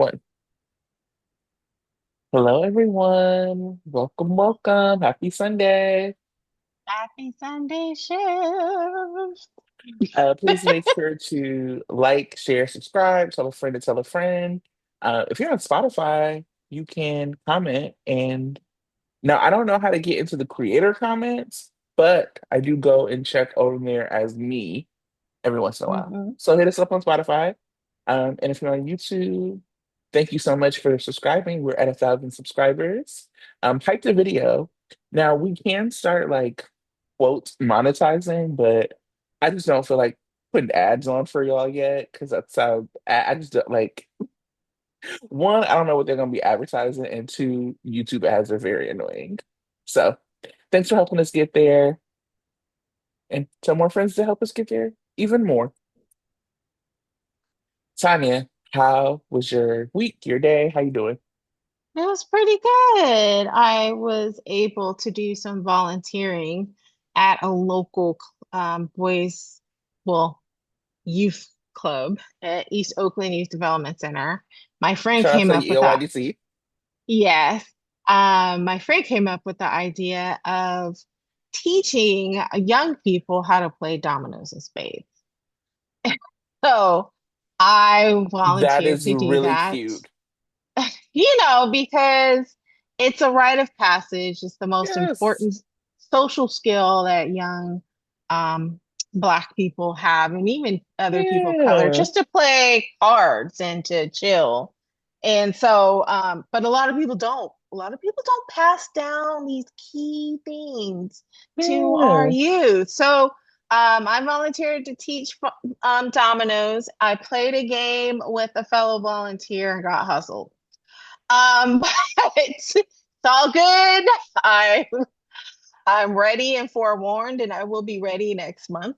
One. Hello, everyone. Welcome, welcome. Happy Sunday. Happy Sunday shift. Please make sure to like, share, subscribe, tell a friend to tell a friend. If you're on Spotify, you can comment. And now I don't know how to get into the creator comments, but I do go and check over there as me every once in a while. Hmm. So hit us up on Spotify. And if you're on YouTube, thank you so much for subscribing. We're at 1,000 subscribers. Hype the video. Now we can start like quote monetizing, but I just don't feel like putting ads on for y'all yet because that's how I just don't like one, I don't know what they're gonna be advertising, and two, YouTube ads are very annoying. So thanks for helping us get there and tell more friends to help us get there even more. Tanya, how was your week, your day? How you doing? It was pretty good. I was able to do some volunteering at a local boys, well, youth club at East Oakland Youth Development Center. My friend Shout out came to up with that. EOYDC. Yes. My friend came up with the idea of teaching young people how to play dominoes and spades. So I That volunteered is to do really that. cute. Because it's a rite of passage. It's the most Yes. important social skill that young um, Black people have, and even other people of color, Yeah. just to play cards and to chill. And so, but a lot of people don't. A lot of people don't pass down these key things to our Yeah. youth. So, I volunteered to teach dominoes. I played a game with a fellow volunteer and got hustled. But it's all good. I I'm ready and forewarned, and I will be ready next month.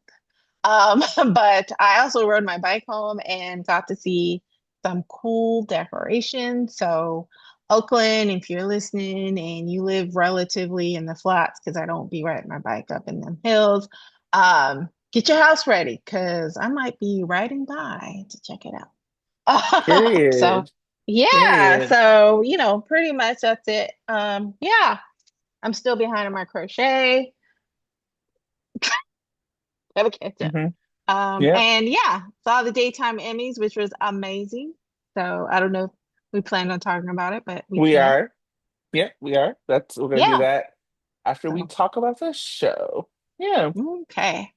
But I also rode my bike home and got to see some cool decorations. So Oakland, if you're listening and you live relatively in the flats, because I don't be riding my bike up in them hills, get your house ready because I might be riding by to check it out. So Period. yeah, Period. so pretty much that's it. Yeah, I'm still behind on my crochet. Gotta catch up. Hmm. Yep. And yeah, saw the daytime Emmys, which was amazing. So I don't know if we planned on talking about it, but we We can. are. Yep, we are. We're gonna do Yeah. that after we So talk about the show. Yeah. okay.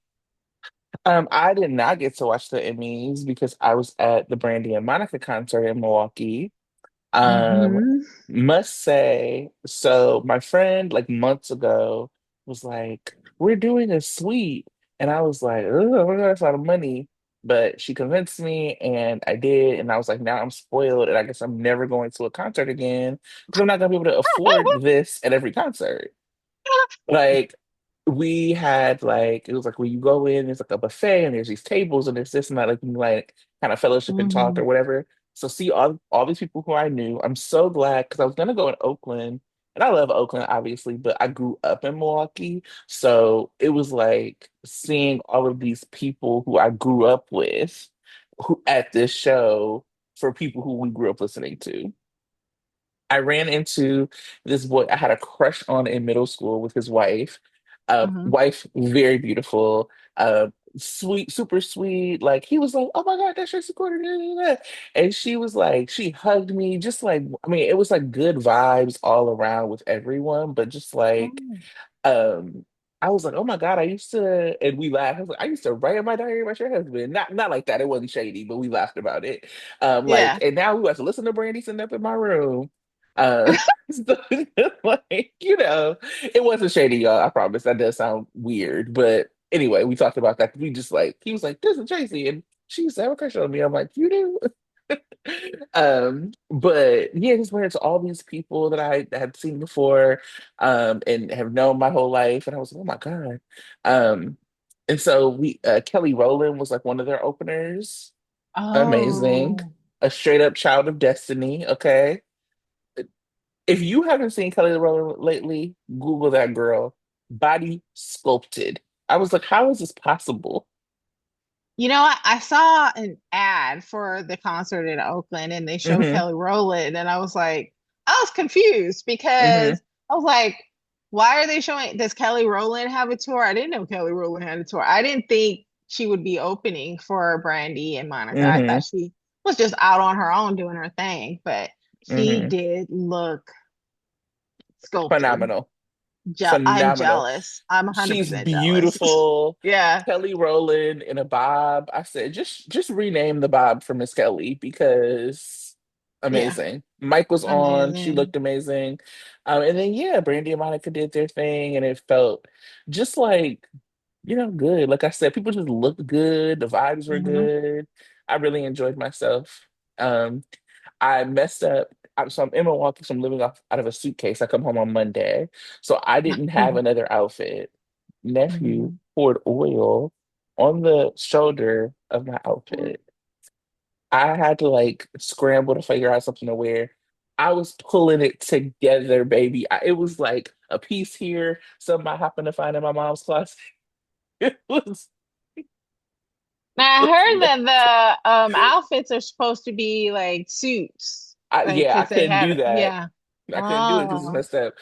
I did not get to watch the Emmys because I was at the Brandy and Monica concert in Milwaukee. Um, Hmm. must say, so my friend like months ago was like, "We're doing a suite," and I was like, "Oh, that's a lot of money." But she convinced me, and I did, and I was like, "Now I'm spoiled, and I guess I'm never going to a concert again because I'm not gonna be able to afford this at every concert." Like we had like it was like when you go in, there's like a buffet and there's these tables and there's this and that, like you can like kind of fellowship and talk Hmm. or whatever. So see all these people who I knew. I'm so glad because I was gonna go in Oakland and I love Oakland obviously, but I grew up in Milwaukee. So it was like seeing all of these people who I grew up with who at this show for people who we grew up listening to. I ran into this boy I had a crush on in middle school with his wife. Hmm. Wife, very beautiful, sweet, super sweet. Like he was like, "Oh my God, that's Tracy Porter," da, da, da. And she was like, she hugged me, just like I mean, it was like good vibes all around with everyone, but just like Oh, um, I was like, "Oh my God, I used to," and we laughed. I was like, "I used to write in my diary about your husband." Not like that. It wasn't shady, but we laughed about it. yeah. And now we have to listen to Brandy sitting up in my room. Uh, so, like, it wasn't shady, y'all. I promise. That does sound weird, but anyway, we talked about that. We just like he was like, "This is Tracy," and she used to have a crush on me. I'm like, "You do?" But yeah, just ran into all these people that I had seen before, and have known my whole life, and I was like, "Oh my God!" Um, and so we, Kelly Rowland was like one of their openers. Amazing, Oh, a straight up child of destiny. Okay, if you haven't seen Kelly Rowland lately, Google that girl, body sculpted. I was like, how is this possible? I saw an ad for the concert in Oakland and they showed Hmm. Kelly Rowland, and I was like, I was confused Hmm. because I was like, why are they showing? Does Kelly Rowland have a tour? I didn't know Kelly Rowland had a tour. I didn't think she would be opening for Brandy and Monica. I Hmm. thought she was just out on her own doing her thing, but she Hmm. did look sculpted. Phenomenal. I'm Phenomenal. jealous. I'm She's 100% jealous. beautiful. Yeah, Kelly Rowland in a bob. I said, just rename the bob for Miss Kelly because yeah, amazing. Mike was on. She amazing. looked amazing. And then yeah, Brandy and Monica did their thing, and it felt just like good. Like I said, people just looked good. The vibes were Hmm. good. I really enjoyed myself. Um, I messed up. So I'm in Milwaukee, so I'm living off out of a suitcase. I come home on Monday, so I didn't have another outfit. Nephew Hmm. poured oil on the shoulder of my outfit. I had to like scramble to figure out something to wear. I was pulling it together, baby. It was like a piece here, something I happened to find in my mom's closet. It was, Now I it was heard messed. that the outfits are supposed to be like suits, like Yeah, I because they couldn't do had that. yeah. I couldn't do it because it's Oh, messed up.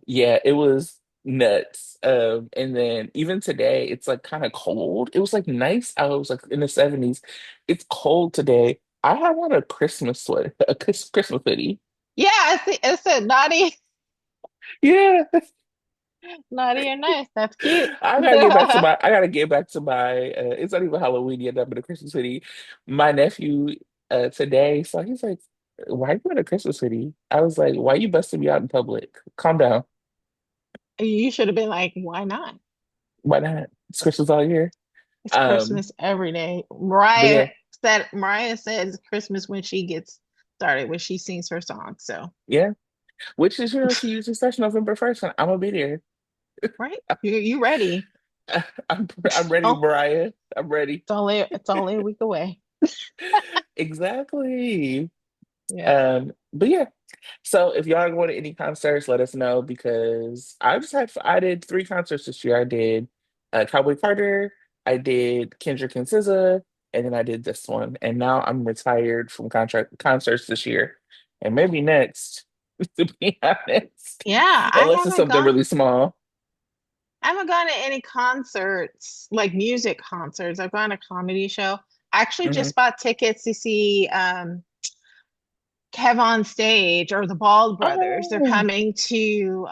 Yeah, it was nuts. And then even today, it's like kind of cold. It was like nice out. It was like in the 70s. It's cold today. I have on a Christmas sweater, a Christmas hoodie. yeah. I see. It's a naughty, Yeah, naughty or nice. That's cute. I gotta get back to my. I gotta get back to my. It's not even Halloween yet. I'm in a Christmas hoodie. My nephew today, so he's like, "Why you in a Christmas hoodie?" I was like, "Why you busting me out in public? Calm down. You should have been like, why not? Why not? It's Christmas all year." It's Um, Christmas every day. but yeah, Mariah says Christmas when she gets started, when she sings her song. So, yeah. Which is, she usually starts November 1st, and I'm gonna be there. right, you ready? I'm ready, Oh, Mariah. I'm ready. it's only a week away. Exactly. Yeah. But yeah. So if y'all are going to any concerts, let us know because I did three concerts this year. I did Cowboy Carter, I did Kendrick and SZA, and then I did this one. And now I'm retired from contract concerts this year. And maybe next, to be honest. Yeah, Unless it's something really small. I haven't gone to any concerts, like music concerts. I've gone to a comedy show. I actually Hmm. just bought tickets to see Kev on Stage or the Bald Brothers. They're Oh. coming to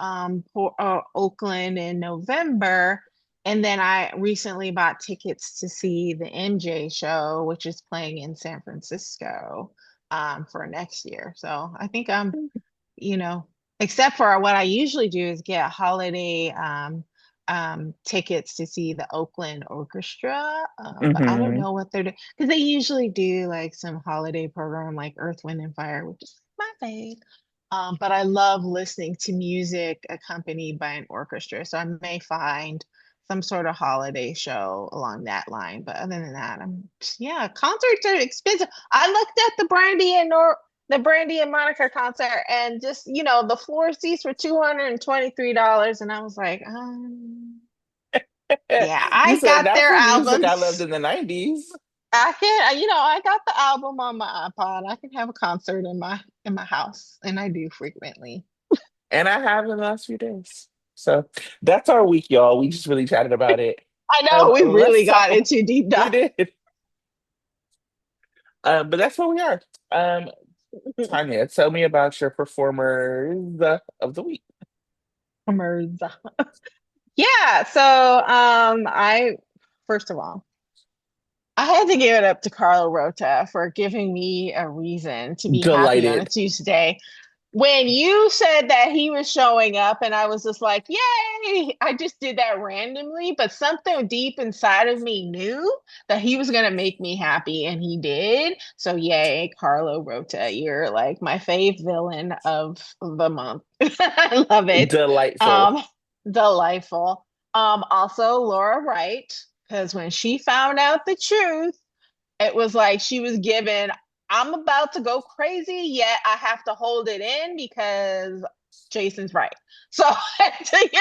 Oakland in November. And then I recently bought tickets to see the MJ show, which is playing in San Francisco for next year. So I think you know, except for what I usually do is get holiday tickets to see the Oakland Orchestra. But I don't Hmm. know what they're doing because they usually do like some holiday program like Earth, Wind, and Fire, which is my fave. But I love listening to music accompanied by an orchestra. So I may find some sort of holiday show along that line. But other than that, yeah, concerts are expensive. I looked at the Brandy and Monica concert and just, the floor seats were $223. And I was like, yeah, You I said got not their for music I loved albums. in the 90s. I got the album on my iPod. I can have a concert in my house, and I do frequently. And I have in the last few days. So that's our week, y'all. We just really chatted about it. I know we really Let's got talk. into deep We dive. did. But that's where we are. Tanya, tell me about your performers of the week. Mirza. Yeah, so I first of all, I had to give it up to Carlo Rota for giving me a reason to be happy on a Delighted. Tuesday. When you said that he was showing up, and I was just like, yay! I just did that randomly, but something deep inside of me knew that he was going to make me happy, and he did. So, yay, Carlo Rota. You're like my fave villain of the month. I love it. Delightful. Um, Delightful. Also, Laura Wright, because when she found out the truth, it was like she was given, I'm about to go crazy, yet I have to hold it in because Jason's right. So,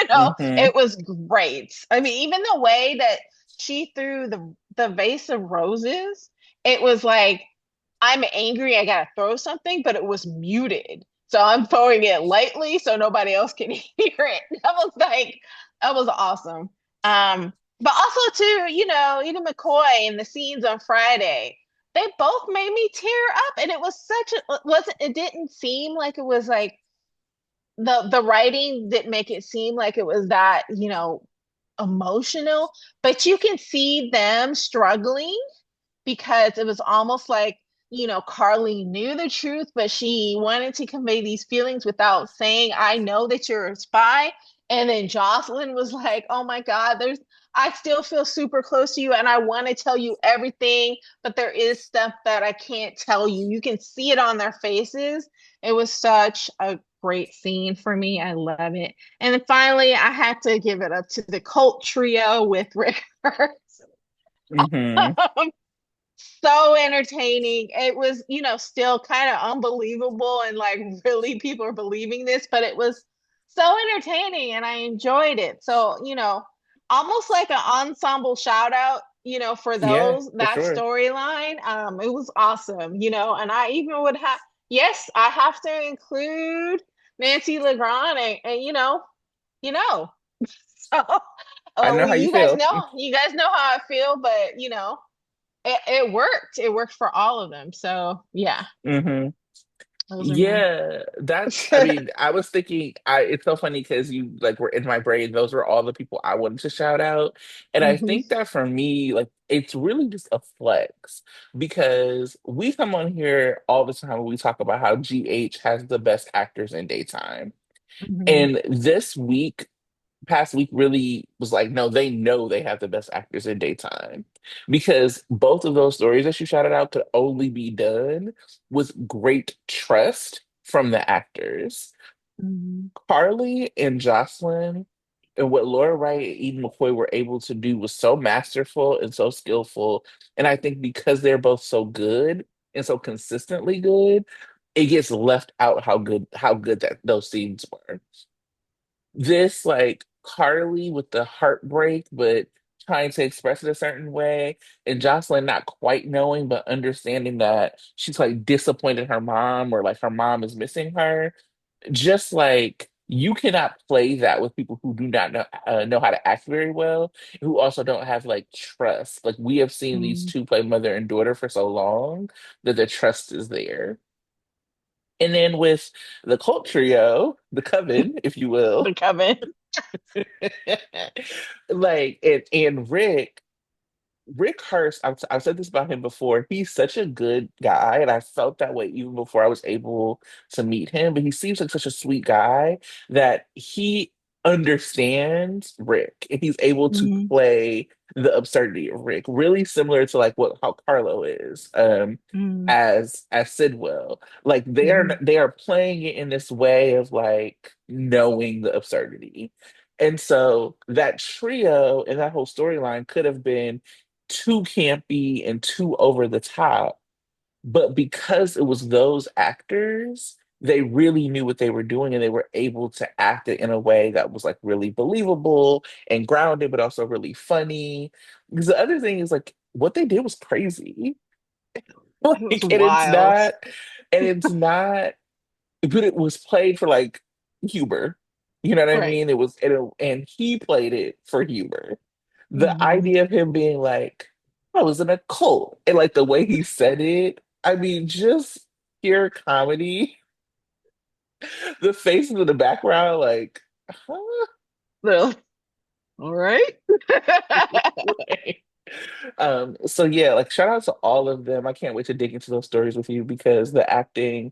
Hmm. it was great. I mean, even the way that she threw the vase of roses, it was like, I'm angry, I gotta throw something, but it was muted. So I'm throwing it lightly so nobody else can hear it. That was awesome. But also too, Eden McCoy and the scenes on Friday, they both made me tear up. And it was it didn't seem like it was like the writing didn't make it seem like it was that, emotional, but you can see them struggling because it was almost like, Carly knew the truth, but she wanted to convey these feelings without saying, I know that you're a spy. And then Jocelyn was like, oh my God, I still feel super close to you and I want to tell you everything, but there is stuff that I can't tell you. You can see it on their faces. It was such a great scene for me. I love it. And then finally, I had to give it up to the cult trio with Rick. Hmm. So entertaining. It was, still kind of unbelievable and like really people are believing this, but it was so entertaining and I enjoyed it. So, almost like an ensemble shout out, for Yeah, for that sure. storyline. It was awesome, and I even would have, yes, I have to include Nancy Legrand and you know. So, I know how you feel. you guys know how I feel, but it worked. It worked for all of them. So yeah, Hmm. those are mine. Yeah, I mean, I was thinking, it's so funny because you like were in my brain. Those were all the people I wanted to shout out. And I Hmm. think that for me, like, it's really just a flex because we come on here all the time when we talk about how GH has the best actors in daytime. Hmm. And this week, past week really was like, no, they know they have the best actors in daytime because both of those stories that you shouted out could only be done with great trust from the actors. Hmm. Carly and Jocelyn and what Laura Wright and Eden McCoy were able to do was so masterful and so skillful. And I think because they're both so good and so consistently good, it gets left out how good that those scenes were. This like Carly with the heartbreak, but trying to express it a certain way, and Jocelyn not quite knowing but understanding that she's like disappointed her mom or like her mom is missing her. Just like you cannot play that with people who do not know how to act very well, who also don't have like trust. Like we have seen these Hmm. two play mother and daughter for so long that the trust is there. And then with the cult trio, the coven, if you will, The Coven. like and Rick Hurst, I've said this about him before. He's such a good guy, and I felt that way even before I was able to meet him. But he seems like such a sweet guy that he understands Rick, and he's able to Hmm. play the absurdity of Rick, really similar to like what how Carlo is, Hmm. as Sidwell. Like Hmm. they are playing it in this way of like knowing the absurdity. And so that trio and that whole storyline could have been too campy and too over the top. But because it was those actors, they really knew what they were doing and they were able to act it in a way that was like really believable and grounded, but also really funny. Because the other thing is like what they did was crazy. It was Like, wild. and it's not, but it was played for like humor. You know what I Right. mean? And he played it for humor. The Hmm. idea of him being like, I was in a cult, and like the way he said it, I mean, just pure comedy. The faces in the background, like, huh? So, all right. Like, so yeah, like shout out to all of them. I can't wait to dig into those stories with you because the acting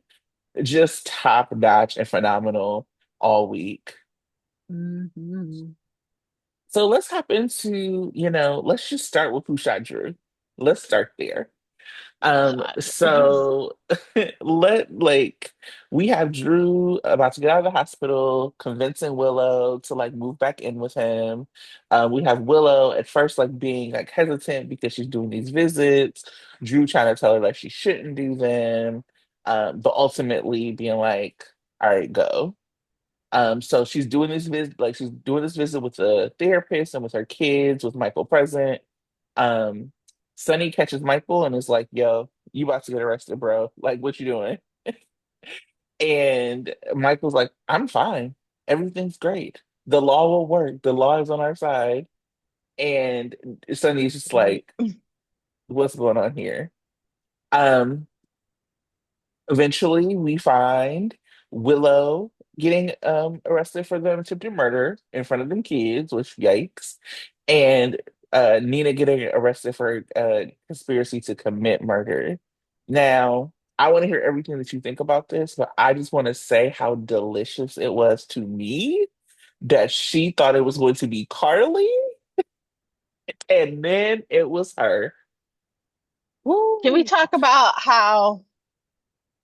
just top notch and phenomenal all week. Hmm. So let's hop into, let's just start with who shot Drew. Let's start there. God. So let like we have Drew about to get out of the hospital, convincing Willow to like move back in with him. We have Willow at first like being like hesitant because she's doing these visits. Drew trying to tell her like she shouldn't do them, but ultimately being like, "All right, go." So she's doing this visit with a therapist and with her kids, with Michael present. Um, Sonny catches Michael and is like, "Yo, you about to get arrested, bro? Like, what you doing?" And Michael's like, "I'm fine. Everything's great. The law will work. The law is on our side." And Sonny's just like, "What's going on here?" Um, Eventually, we find Willow getting arrested for the attempted murder in front of them kids, which yikes, and Nina getting arrested for conspiracy to commit murder. Now, I want to hear everything that you think about this, but I just want to say how delicious it was to me that she thought it was going to be Carly, and then it was her. Can we Woo! talk about how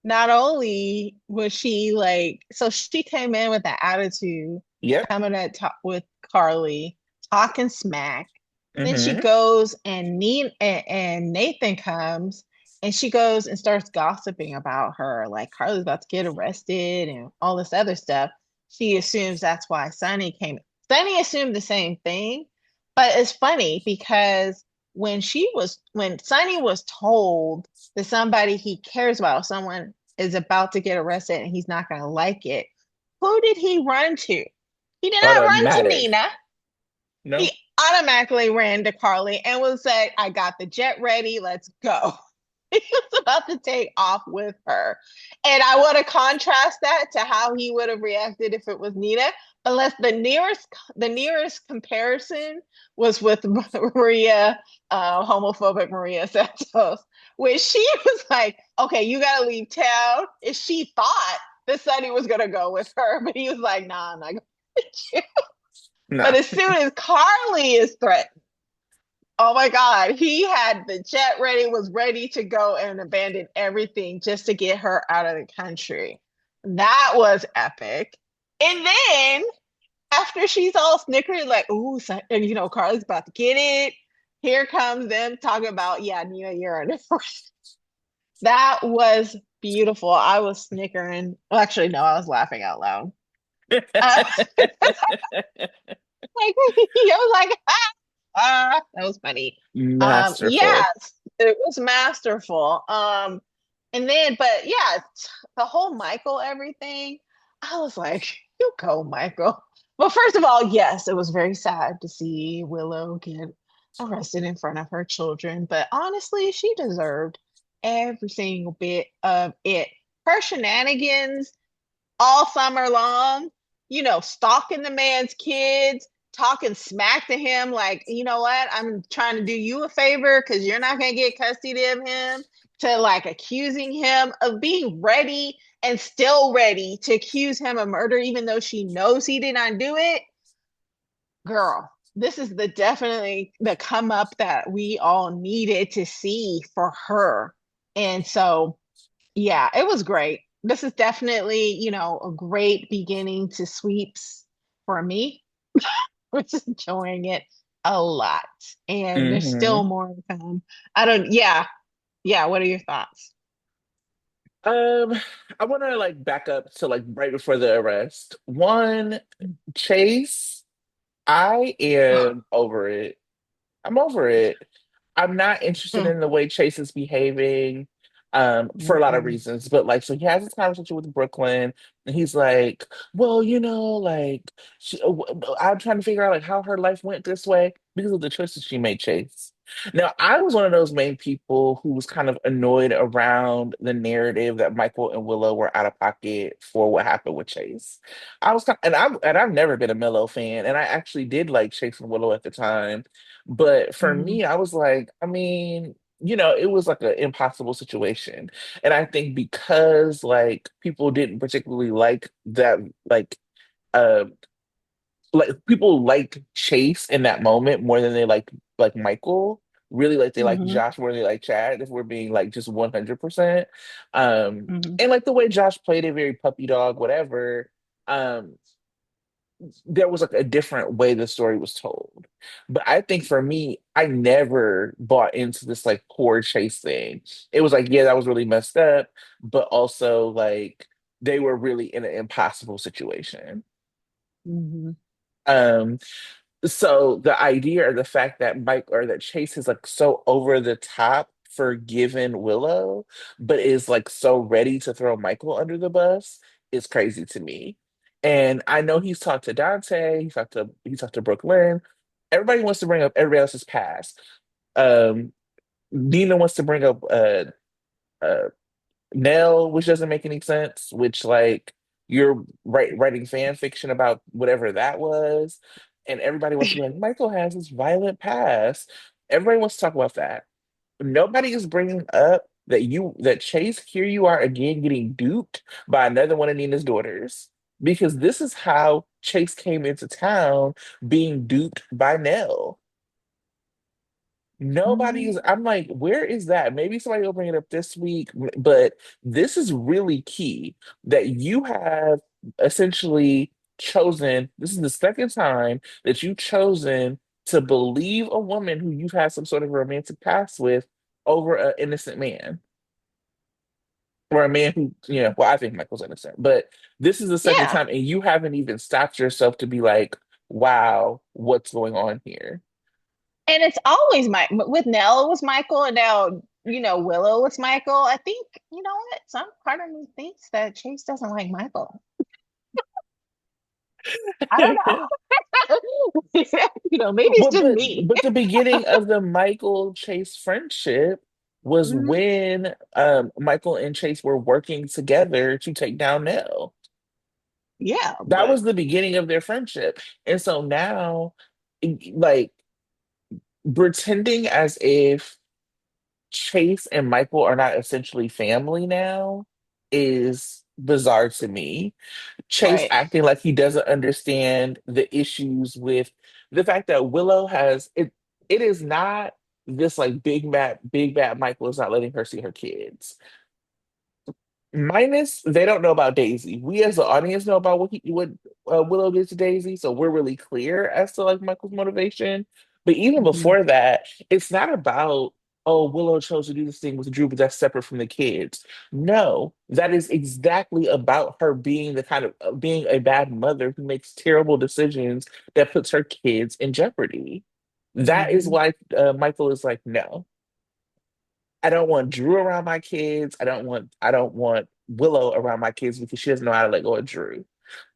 not only was she like, so she came in with an attitude, Yep. coming at talk with Carly, talking smack. Then she Hmm. goes and Nathan comes and she goes and starts gossiping about her, like Carly's about to get arrested and all this other stuff. She assumes that's why Sonny came. Sonny assumed the same thing, but it's funny because when Sonny was told that somebody he cares about, someone is about to get arrested and he's not going to like it, who did he run to? He did not run to Automatic. Nina. He Nope. automatically ran to Carly and was like, I got the jet ready. Let's go. He was about to take off with her. And I want to contrast that to how he would have reacted if it was Nina. Unless the nearest comparison was with Maria, homophobic Maria Santos, where she was like, okay, you gotta leave town. And she thought that Sonny was gonna go with her, but he was like, nah, I'm not going with you. But Nah. as soon as Carly is threatened, oh my God, he had the jet ready, was ready to go and abandon everything just to get her out of the country. That was epic. And then after she's all snickering, like, ooh, and Carly's about to get it. Here comes them talking about, yeah, Nina, you're under arrest. That was beautiful. I was snickering. Well, actually, no, I was laughing out loud. Uh, like, I was like, that was funny. Masterful. Yes, it was masterful. And then, but yeah, the whole Michael everything, I was like, you go, Michael. Well, first of all, yes, it was very sad to see Willow get arrested in front of her children, but honestly, she deserved every single bit of it. Her shenanigans all summer long, stalking the man's kids, talking smack to him, like, you know what, I'm trying to do you a favor because you're not going to get custody of him, to like accusing him of being ready and still ready to accuse him of murder, even though she knows he did not do it. Girl, this is definitely the come up that we all needed to see for her. And so yeah, it was great. This is definitely, a great beginning to sweeps for me. We're just enjoying it a lot. And there's still Hmm. more to come. I don't, yeah, yeah. What are your thoughts? Um, I want to like back up to like right before the arrest. One, Chase, I am over it. I'm over it. I'm not interested Mm, in the way Chase is behaving, for a lot of mm, reasons. But like, so he has this conversation with Brooklyn, and he's like, "Well, like, I'm trying to figure out like how her life went this way because of the choices she made, Chase." Now, I was one of those main people who was kind of annoyed around the narrative that Michael and Willow were out of pocket for what happened with Chase. I was kind and I've never been a Mellow fan, and I actually did like Chase and Willow at the time. But for mm, me, I was like, I mean, it was like an impossible situation. And I think because like people didn't particularly like that, uh like people liked Chase in that moment more than they like Michael. Really like they like mm, Josh more than they like Chad, if we're being like just 100%. mm, And like the way Josh played it, very puppy dog, whatever. Um, there was like a different way the story was told. But I think for me, I never bought into this like poor Chase thing. It was like, yeah, that was really messed up, but also like they were really in an impossible situation. mm, Um, So the idea or the fact that Mike or that Chase is like so over the top forgiving Willow, but is like so ready to throw Michael under the bus is crazy to me. And I know he's talked to Dante, he talked to Brooklyn. Everybody wants to bring up everybody else's past. Um, Nina wants to bring up uh Nell, which doesn't make any sense, which like you're writing fan fiction about whatever that was, and everybody wants to be like, Michael has this violent past. Everybody wants to talk about that. Nobody is bringing up that Chase, here you are again getting duped by another one of Nina's daughters. Because this is how Chase came into town being duped by Nell. Nobody's, Mhm. I'm like, where is that? Maybe somebody will bring it up this week, but this is really key that you have essentially chosen. This is the second time that you've chosen to believe a woman who you've had some sort of romantic past with over an innocent man or a man who, well, I think Michael's innocent, but this is the second Yeah. time and you haven't even stopped yourself to be like, wow, what's going on here? And it's always Mike. With Nell, it was Michael, and now Willow was Michael. I think what some part of me thinks that Chase doesn't like Michael. I don't know. Maybe it's Well, just but me. but the beginning of the Michael Chase friendship was Mhm. when Michael and Chase were working together to take down Nell. Yeah, That but was the beginning of their friendship. And so now, like pretending as if Chase and Michael are not essentially family now is bizarre to me. Chase right, acting like he doesn't understand the issues with the fact that Willow has it. It is not this like big bad Michael is not letting her see her kids. Minus, they don't know about Daisy. We as the audience know about what Willow did to Daisy, so we're really clear as to like Michael's motivation. But even hmm before that, it's not about Willow chose to do this thing with Drew, but that's separate from the kids. No, that is exactly about her being the kind of being a bad mother who makes terrible decisions that puts her kids in jeopardy. That is hmm why Michael is like, no. I don't want Drew around my kids. I don't want Willow around my kids because she doesn't know how to let go of Drew.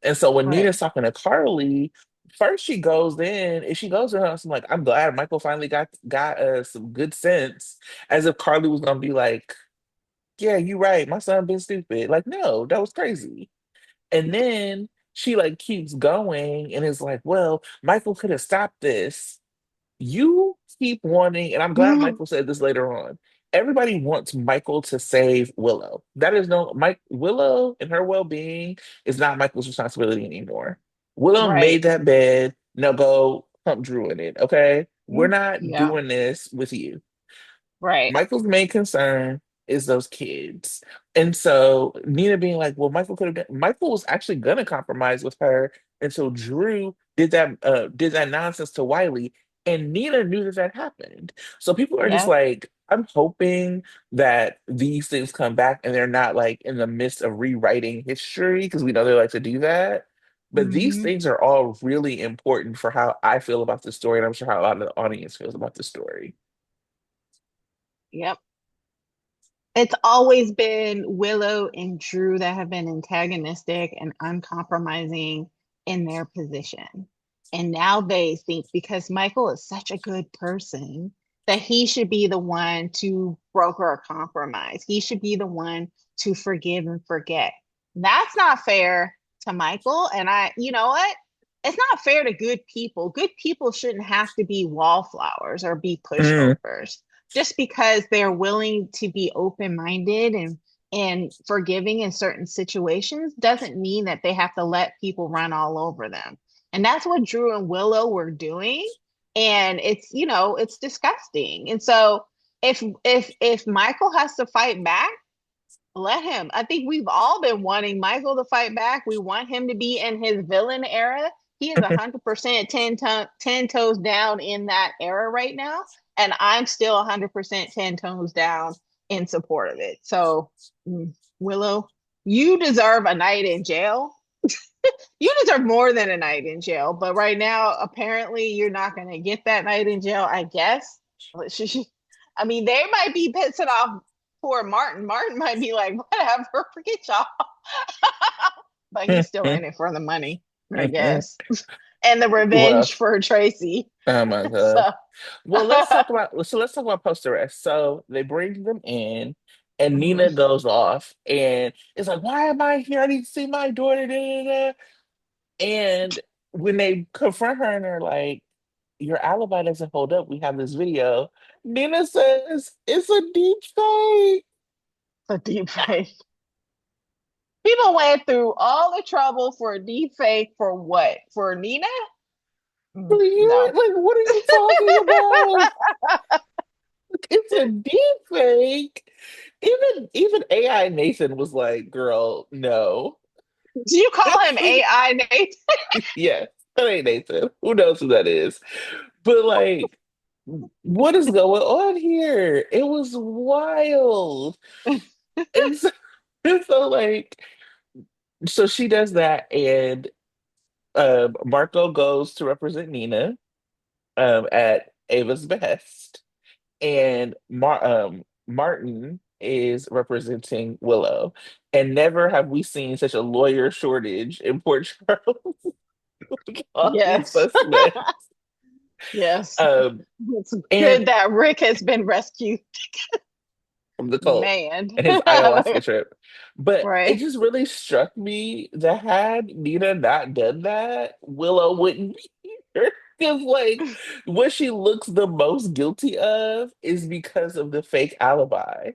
And so when right, Nina's talking to Carly, first she goes in and she goes to her house. I'm like, I'm glad Michael finally got some good sense, as if Carly was gonna be like, yeah, you're right. My son been stupid. Like, no, that was crazy. And then she like keeps going and is like, well, Michael could have stopped this. You keep wanting, and I'm glad Mhm. Michael said this later on. Everybody wants Michael to save Willow. That is no Mike Willow and her well-being is not Michael's responsibility anymore. Willow right, made that bed. Now go pump Drew in it. Okay. We're not yeah, doing this with you. right, Michael's main concern is those kids. And so Nina being like, well, Michael was actually gonna compromise with her until Drew did that nonsense to Wiley. And Nina knew that that happened. So people are just yeah, like, I'm hoping that these things come back and they're not like in the midst of rewriting history, because we know they like to do that. But these hmm things are all really important for how I feel about the story, and I'm sure how a lot of the audience feels about the story. yep. It's always been Willow and Drew that have been antagonistic and uncompromising in their position. And now they think because Michael is such a good person that he should be the one to broker a compromise. He should be the one to forgive and forget. That's not fair to Michael. And you know what? It's not fair to good people. Good people shouldn't have to be wallflowers or be Mm, pushovers just because they're willing to be open-minded and forgiving in certain situations doesn't mean that they have to let people run all over them. And that's what Drew and Willow were doing. And it's disgusting. And so if Michael has to fight back, let him. I think we've all been wanting Michael to fight back. We want him to be in his villain era. He is 100% 10 toes down in that era right now. And I'm still 100% 10 toes down in support of it. So, Willow, you deserve a night in jail. You deserve more than a night in jail, but right now, apparently, you're not going to get that night in jail, I guess. I mean, they might be pissing off poor Martin. Martin might be like, whatever, forget y'all. But he's still in it for the money, I guess, and the What revenge else? for Tracy. Oh my God. So, Well, let's talk about post arrest. So they bring them in, and mhm, Nina goes off, and it's like, "Why am I here? I need to see my daughter." Da, da, da. And when they confront her, and they're like, "Your alibi doesn't hold up. We have this video." Nina says, "It's a deep fake." a deep fake. People went through all the trouble for a deep fake for what? For Nina? What are you No. like? What are you talking about? It's a deep fake. Even AI Nathan was like, "Girl, no." Do you call him AI, Nate? Yeah, that ain't Nathan. Who knows who that is? But like, what is going on here? It was wild. And so, and so like, so she does that, and Marco goes to represent Nina at Ava's behest, and Martin is representing Willow. And never have we seen such a lawyer shortage in Port Charles with all these Yes. suspects. Yes. Um, It's and good that Rick has been rescued. from the cult Man. and his ayahuasca trip. But it Right. just really struck me that had Nina not done that, Willow wouldn't be here. Because, like, what she looks the most guilty of is because of the fake alibi,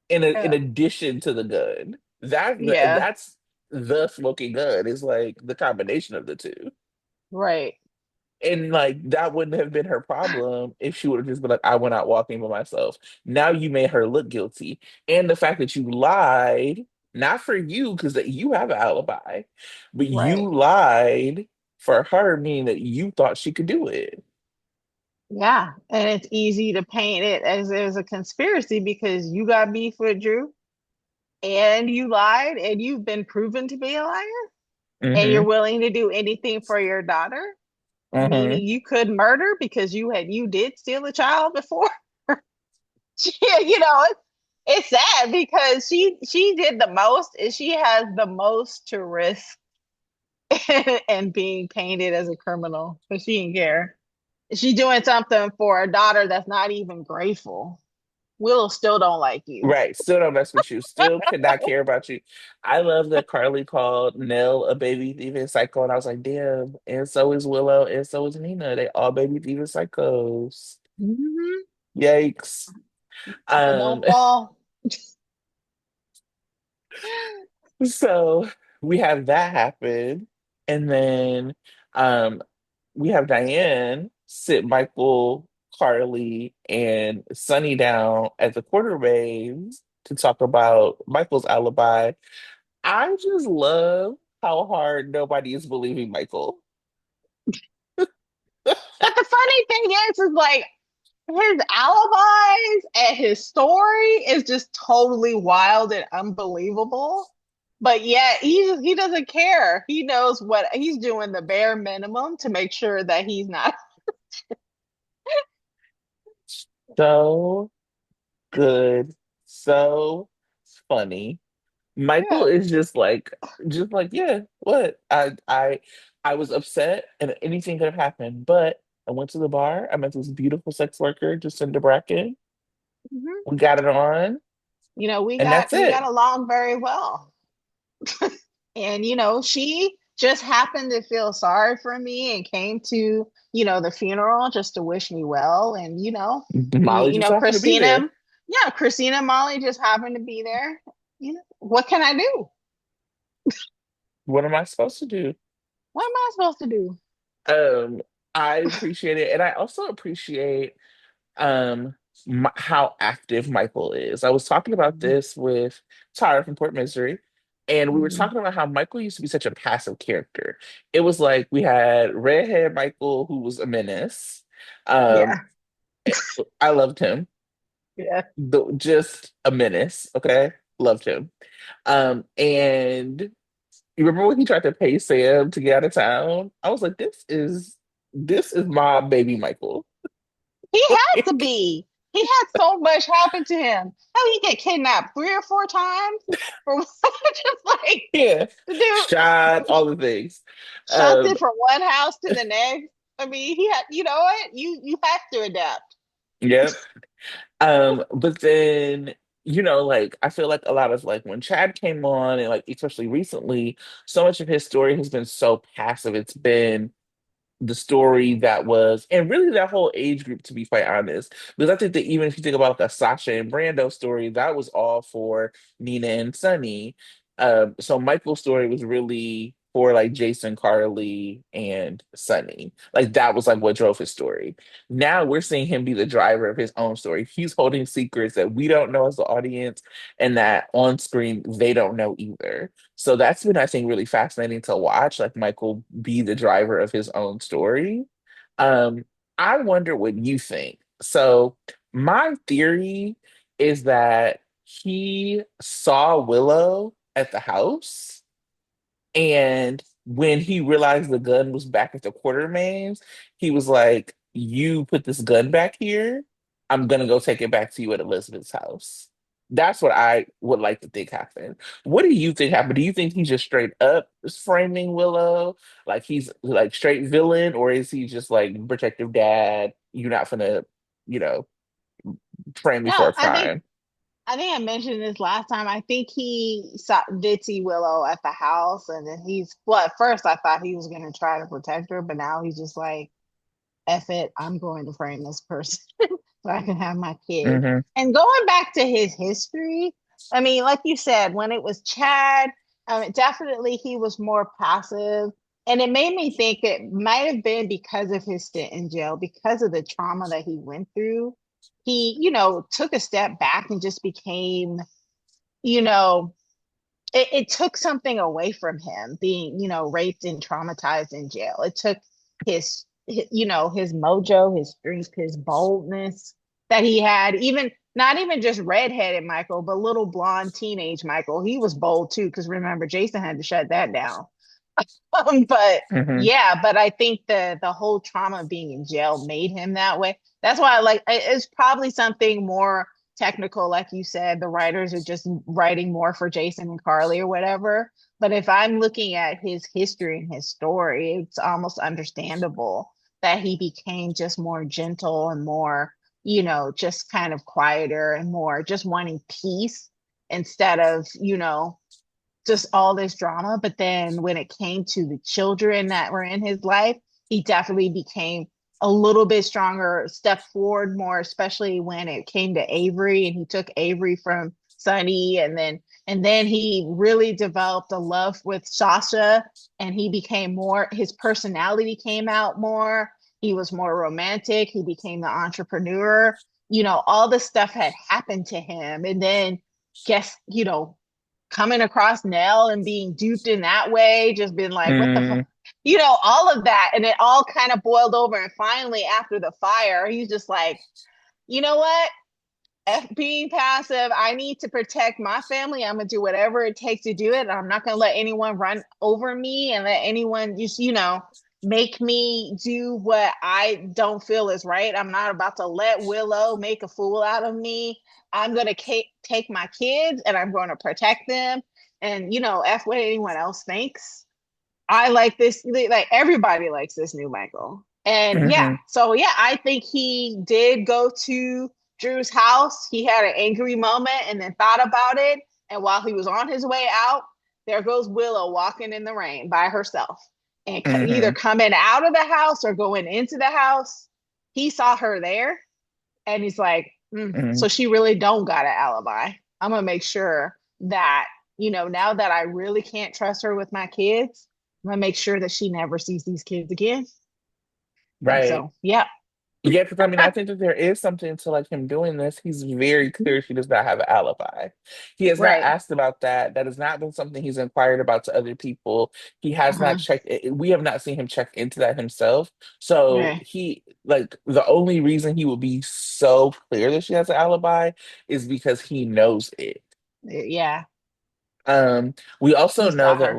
in Yeah. addition to the gun. Yeah. That's the smoking gun, is like the combination of the two. Right. And like that wouldn't have been her problem if she would have just been like, I went out walking by myself. Now you made her look guilty. And the fact that you lied, not for you, because you have an alibi, but Right. you lied for her, meaning that you thought she could do it. Yeah. And it's easy to paint it as there's a conspiracy because you got beef with Drew and you lied and you've been proven to be a liar and you're Hmm. willing to do anything for your daughter, Hmm. meaning you could murder because you did steal a child before. Yeah, it's sad because she did the most and she has the most to risk and being painted as a criminal, but she didn't care. She's doing something for a daughter that's not even grateful. Will still don't like you. Right. Still don't mess with you. Still could not care about you. I love that Carly called Nell a baby thieving psycho. And I was like, damn. And so is Willow. And so is Nina. They all baby thieving psychos. Mm-hmm. Yikes. Papa Um, don't fall. so we have that happen. And then um we have Diane sit Michael, Carly, and Sunny down at the quarterbains to talk about Michael's alibi. I just love how hard nobody is believing Michael. But the funny thing is like his alibis and his story is just totally wild and unbelievable. But yet he doesn't care. He knows what he's doing the bare minimum to make sure that he's not. So good, so funny. Michael Yeah. is just like, yeah, what? I was upset and anything could have happened, but I went to the bar. I met this beautiful sex worker, Jacinda Bracken. Mhm. We got it on, We and got that's we got it. along very well. And she just happened to feel sorry for me and came to, the funeral just to wish me well. And Molly just happened to be there. Christina and Molly just happened to be there. What can I do? What am I supposed to do? What am I supposed to do? Um, I appreciate it, and I also appreciate how active Michael is. I was talking about this with Tara from Port Misery, and we were Mhm. talking about how Michael used to be such a passive character. It was like we had redhead Michael, who was a menace. Um, Yeah. I loved him. Yeah. Just a menace, okay? Loved him. And You remember when he tried to pay Sam to get out of town? I was like, this is my baby Michael. He had to Like, be. He had so much happen to him. How he get kidnapped 3 or 4 times for just like yeah, the dude shot, all the things. shots Um, it from one house to the next. I mean, he had. You know what? You have to adapt. yep. But then, like I feel like a lot of like when Chad came on and like especially recently, so much of his story has been so passive. It's been the story that was, and really that whole age group, to be quite honest. Because I think that even if you think about like a Sasha and Brando story, that was all for Nina and Sunny. So Michael's story was really for like Jason, Carly, and Sunny. Like that was like what drove his story. Now we're seeing him be the driver of his own story. He's holding secrets that we don't know as the audience, and that on screen they don't know either. So that's been, I think, really fascinating to watch, like Michael be the driver of his own story. Um, I wonder what you think. So my theory is that he saw Willow at the house, and when he realized the gun was back at the Quartermains, he was like, "You put this gun back here. I'm gonna go take it back to you at Elizabeth's house." That's what I would like to think happened. What do you think happened? Do you think he's just straight up framing Willow, like he's like straight villain, or is he just like protective dad? You're not gonna, you know, frame me for No, a crime. I think I mentioned this last time. I think did see Willow at the house, and then well. At first, I thought he was going to try to protect her, but now he's just like, "F it, I'm going to frame this person so I can have my kid." Hmm. And going back to his history, I mean, like you said, when it was Chad, definitely he was more passive, and it made me think it might have been because of his stint in jail, because of the trauma that he went through. He, took a step back and just became, you know, it took something away from him being, raped and traumatized in jail. It took his mojo, his strength, his boldness that he had. Even not even just redheaded Michael, but little blonde teenage Michael. He was bold too, because remember, Jason had to shut that down. But Hmm. yeah, but I think the whole trauma of being in jail made him that way. That's why it's probably something more technical, like you said. The writers are just writing more for Jason and Carly or whatever. But if I'm looking at his history and his story, it's almost understandable that he became just more gentle and more, just kind of quieter and more just wanting peace instead of, just all this drama. But then when it came to the children that were in his life, he definitely became a little bit stronger, step forward more, especially when it came to Avery and he took Avery from Sunny, and then he really developed a love with Sasha, and he became more, his personality came out more. He was more romantic. He became the entrepreneur. All this stuff had happened to him. And then guess, coming across Nell and being duped in that way, just been like, what the fuck? Mm. All of that. And it all kind of boiled over. And finally, after the fire, he's just like, you know what? Being passive, I need to protect my family. I'm going to do whatever it takes to do it. I'm not going to let anyone run over me and let anyone just, make me do what I don't feel is right. I'm not about to let Willow make a fool out of me. I'm going to take my kids and I'm going to protect them. And, F what anyone else thinks. I like this. Like everybody likes this new Michael. And yeah, Hmm. so yeah, I think he did go to Drew's house. He had an angry moment and then thought about it. And while he was on his way out, there goes Willow walking in the rain by herself and either Hmm. coming out of the house or going into the house. He saw her there and he's like, Hmm. so she really don't got an alibi. I'm going to make sure that, now that I really can't trust her with my kids, I'm going to make sure that she never sees these kids again. And Right. so, yeah, Yeah, because I mean, I think that there is something to like him doing this. He's very clear he does not have an alibi. He has not right. asked about that. That has not been something he's inquired about to other people. He has not Uh-huh. checked it. We have not seen him check into that himself. So Right. he, like, the only reason he would be so clear that she has an alibi is because he knows it. Yeah. We also You know saw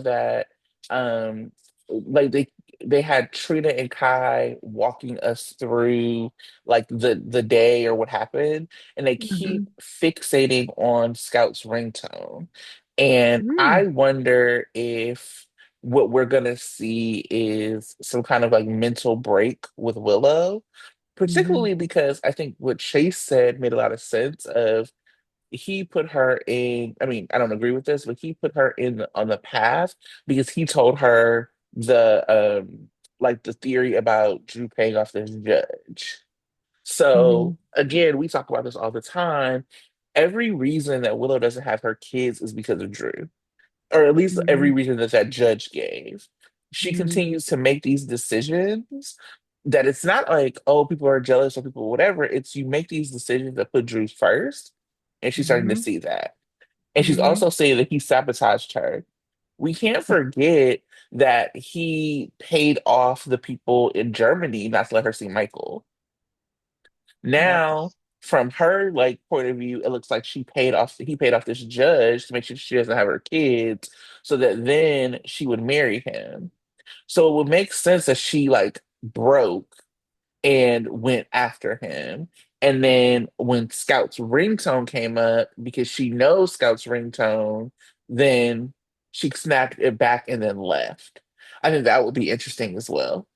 that her. um like they had Trina and Kai walking us through like the day or what happened, and they keep Hmm. fixating on Scout's ringtone. And I Mm. wonder if what we're gonna see is some kind of like mental break with Willow, Hmm. particularly because I think what Chase said made a lot of sense of he put her in, I mean, I don't agree with this, but he put her in on the path because he told her the theory about Drew paying off this judge. So Hmm. again, we talk about this all the time. Every reason that Willow doesn't have her kids is because of Drew, or at least every Hmm. reason that that judge gave. She Hmm. continues to make these decisions that it's not like, oh, people are jealous or people whatever. It's you make these decisions that put Drew first, and she's starting to Hmm. see that. And she's Hmm. also saying that he sabotaged her. We can't forget that he paid off the people in Germany not to let her see Michael. Now, Yes. from her like point of view, it looks like he paid off this judge to make sure she doesn't have her kids, so that then she would marry him. So it would make sense that she like broke and went after him. And then when Scout's ringtone came up, because she knows Scout's ringtone, then she snapped it back and then left. I think that would be interesting as well.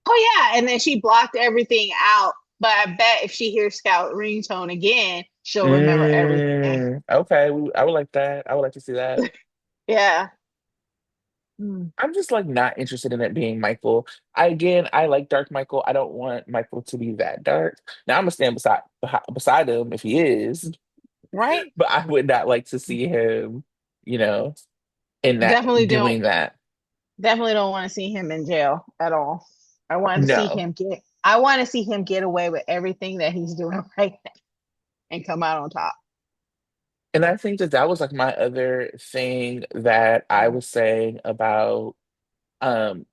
Oh yeah, and then she blocked everything out. But I bet if she hears Scout ringtone again, she'll remember everything. Okay, I would like that. I would like to see that. Yeah. Mm. I'm just like not interested in it being Michael. I like Dark Michael. I don't want Michael to be that dark. Now I'm gonna stand beside him if he is, Right? but I would not like to see him, you know, in that Definitely don't doing that. definitely don't want to see him in jail at all. No. I want to see him get away with everything that he's doing right now and come out on top. And I think that that was like my other thing that I was saying about um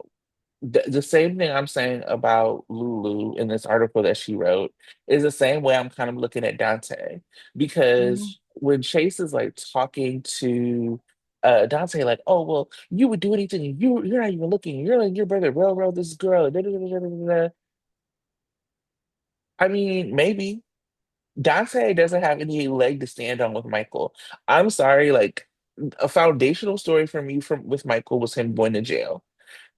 the same thing I'm saying about Lulu in this article that she wrote is the same way I'm kind of looking at Dante, Mhm. because when Chase is like talking to Dante, like, oh well, you would do anything, and you're not even looking, you're like your brother railroad this girl. Da, da, da, da, da, da. I mean, maybe Dante doesn't have any leg to stand on with Michael. I'm sorry, like a foundational story for me from with Michael was him going to jail.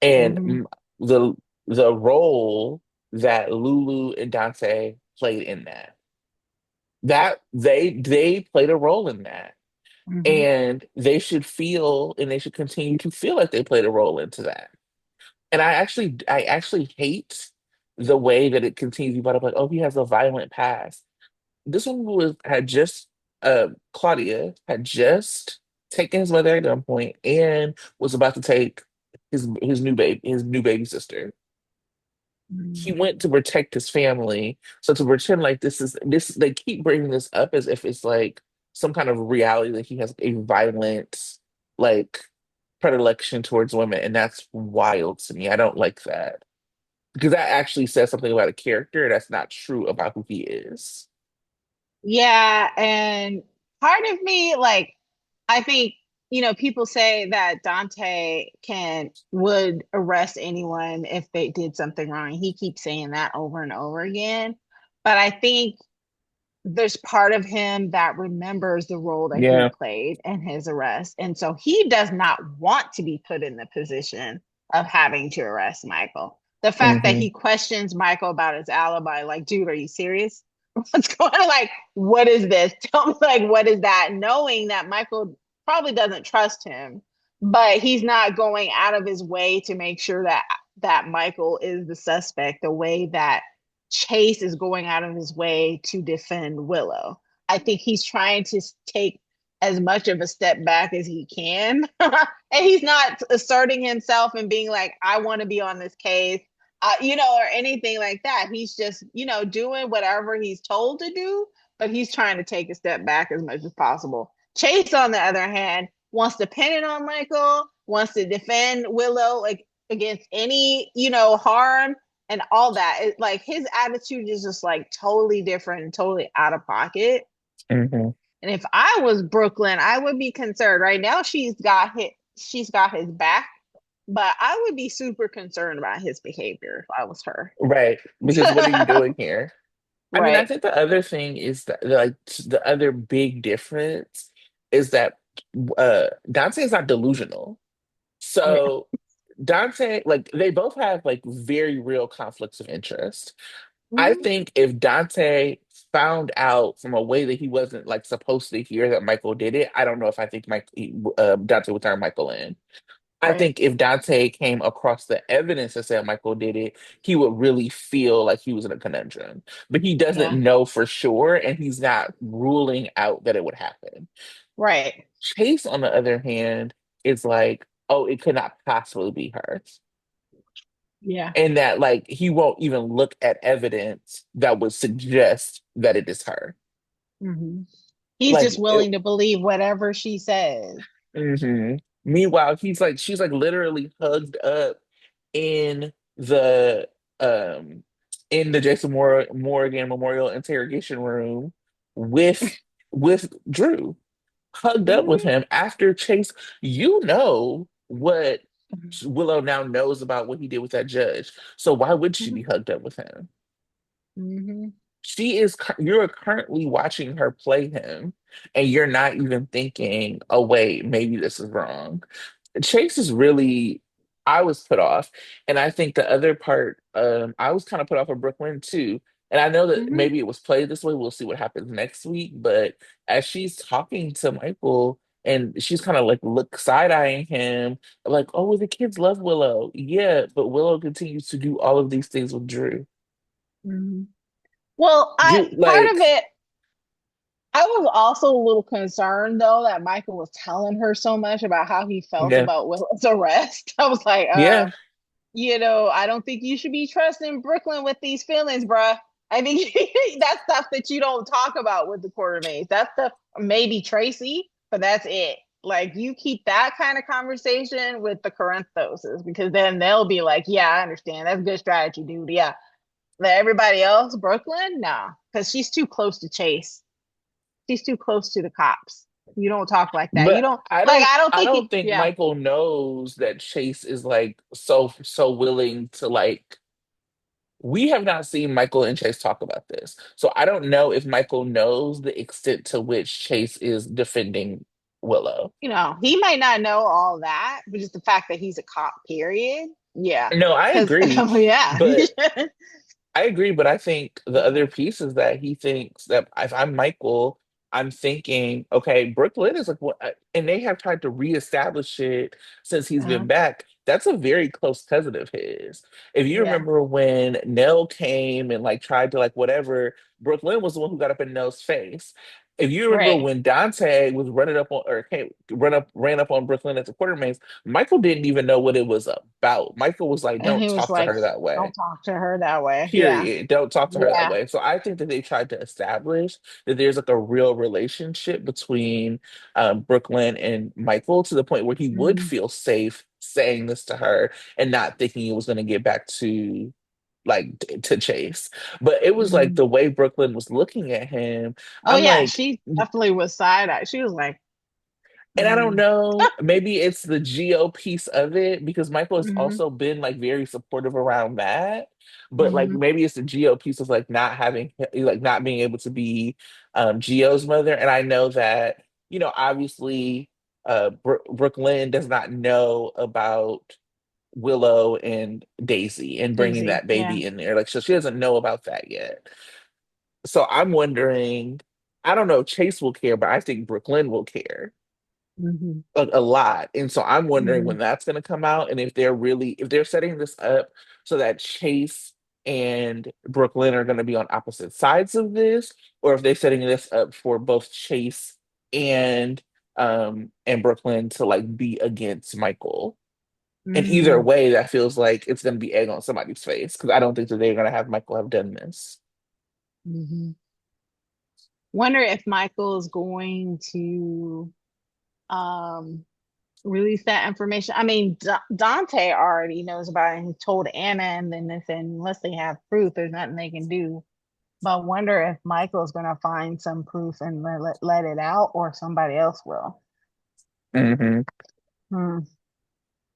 And Mhm. the the role that Lulu and Dante played in that they played a role in that. Mhm. And they should feel and they should continue to feel like they played a role into that. And I actually hate the way that it continues to be brought up like, oh, he has a violent past. This one was had just Claudia had just taken his mother at gunpoint and was about to take his new baby sister. He Mhm. went to protect his family. So to pretend like this, they keep bringing this up as if it's like some kind of reality that he has a violent like predilection towards women, and that's wild to me. I don't like that because that actually says something about a character that's not true about who he is. Yeah, and part of me, like, I think, people say that Dante can would arrest anyone if they did something wrong. He keeps saying that over and over again. But I think there's part of him that remembers the role that he Yeah. played in his arrest. And so he does not want to be put in the position of having to arrest Michael. The fact that Hmm. he questions Michael about his alibi, like, dude, are you serious? What's going on? Like, what is this? Tell me, like, what is that? Knowing that Michael probably doesn't trust him, but he's not going out of his way to make sure that Michael is the suspect the way that Chase is going out of his way to defend Willow. I think he's trying to take as much of a step back as he can. And he's not asserting himself and being like, I want to be on this case, or anything like that. He's just, doing whatever he's told to do, but he's trying to take a step back as much as possible. Chase, on the other hand, wants to pin it on Michael, wants to defend Willow like against any, harm and all that. Like his attitude is just like totally different and totally out of pocket. Hmm. And if I was Brooklyn, I would be concerned. Right now, she's got his back, but I would be super concerned about his behavior if I was her. Right. Because what are you doing here? I mean, I Right. think the other thing is that like the other big difference is that Dante is not delusional. Yeah. So Dante, like they both have like very real conflicts of interest. I Mhm. think if Dante found out from a way that he wasn't like supposed to hear that Michael did it, I don't know if I think Dante would turn Michael in. I Right. think if Dante came across the evidence that said Michael did it, he would really feel like he was in a conundrum. But he doesn't Yeah. know for sure, and he's not ruling out that it would happen. Right. Chase, on the other hand, is like, oh, it could not possibly be her. Yeah. And that like he won't even look at evidence that would suggest that it is her. Hmm. He's Like just it, willing to believe whatever she says. mhm. Meanwhile, she's like literally hugged up in the um Jason Morgan Memorial Interrogation Room with Drew, hugged up with Hmm. him after Chase. You know what Willow now knows about what he did with that judge. So why would she be hugged up with him? Hmm. You're currently watching her play him, and you're not even thinking, oh wait, maybe this is wrong. Chase is really, I was put off. And I think the other part, I was kind of put off of Brooklyn too. And I know that Hmm. maybe it was played this way. We'll see what happens next week. But as she's talking to Michael and she's kind of like look side-eyeing him, like, oh, well, the kids love Willow. Yeah, but Willow continues to do all of these things with Drew. Hmm. Well, I Drew, part of like, it, I was also a little concerned though that Michael was telling her so much about how he felt yeah, about Willow's arrest. I was like, yeah. I don't think you should be trusting Brooklyn with these feelings, bruh. I think that's stuff that you don't talk about with the quartermaids. That's stuff maybe Tracy, but that's it. Like you keep that kind of conversation with the Corinthoses because then they'll be like, yeah, I understand. That's good strategy, dude. Yeah. But everybody else, Brooklyn, nah, because she's too close to Chase. She's too close to the cops. You don't talk like that. You But don't like. I don't I think don't he. think Yeah. Michael knows that Chase is like so willing to like we have not seen Michael and Chase talk about this. So I don't know if Michael knows the extent to which Chase is defending Willow. He might not know all that, but just the fact that he's a cop, period. Yeah. No, I Because, agree. yeah. But I agree, but I think the other piece is that he thinks that if I'm Michael, I'm thinking, okay, Brooklyn is like what, and they have tried to reestablish it since he's Uh-huh. been back. That's a very close cousin of his. If you Yeah. remember when Nell came and like tried to like whatever, Brooklyn was the one who got up in Nell's face. If you remember Right. when Dante was running up on or came ran up on Brooklyn at the quartermains, Michael didn't even know what it was about. Michael was like, And "Don't he was talk to like, her that way." don't talk to her that way. Yeah. Period. Don't talk to her that Yeah. way. So I think that they tried to establish that there's like a real relationship between Brooklyn and Michael to the point where he would Mhm. feel safe saying this to her and not thinking it was going to get back to like to Chase. But it was like Mhm. the way Brooklyn was looking at him. Oh, I'm yeah. like, She definitely was side eye. She was like, and I don't mm, know, maybe it's the Geo piece of it because Michael has mhm, also been like very supportive around that. But like mhm, maybe it's the Geo piece of like not being able to be Geo's mother. And I know that, obviously Brooklyn does not know about Willow and Daisy and bringing Daisy. that Yeah. baby in there. Like so she doesn't know about that yet. So I'm wondering, I don't know if Chase will care, but I think Brooklyn will care Mhm, a lot. And so I'm wondering mhm, when that's going to come out and if they're setting this up so that Chase and Brooklyn are going to be on opposite sides of this, or if they're setting this up for both Chase and Brooklyn to like be against Michael. And either mhm, way, that feels like it's going to be egg on somebody's face because I don't think that they're going to have Michael have done this. mhm. Wonder if Michael's going to um release that information. I mean, Dante already knows about it and he told Anna, and then they said unless they have proof, there's nothing they can do. But I wonder if Michael's gonna find some proof and let it out, or somebody else will. Hmm. Hmm.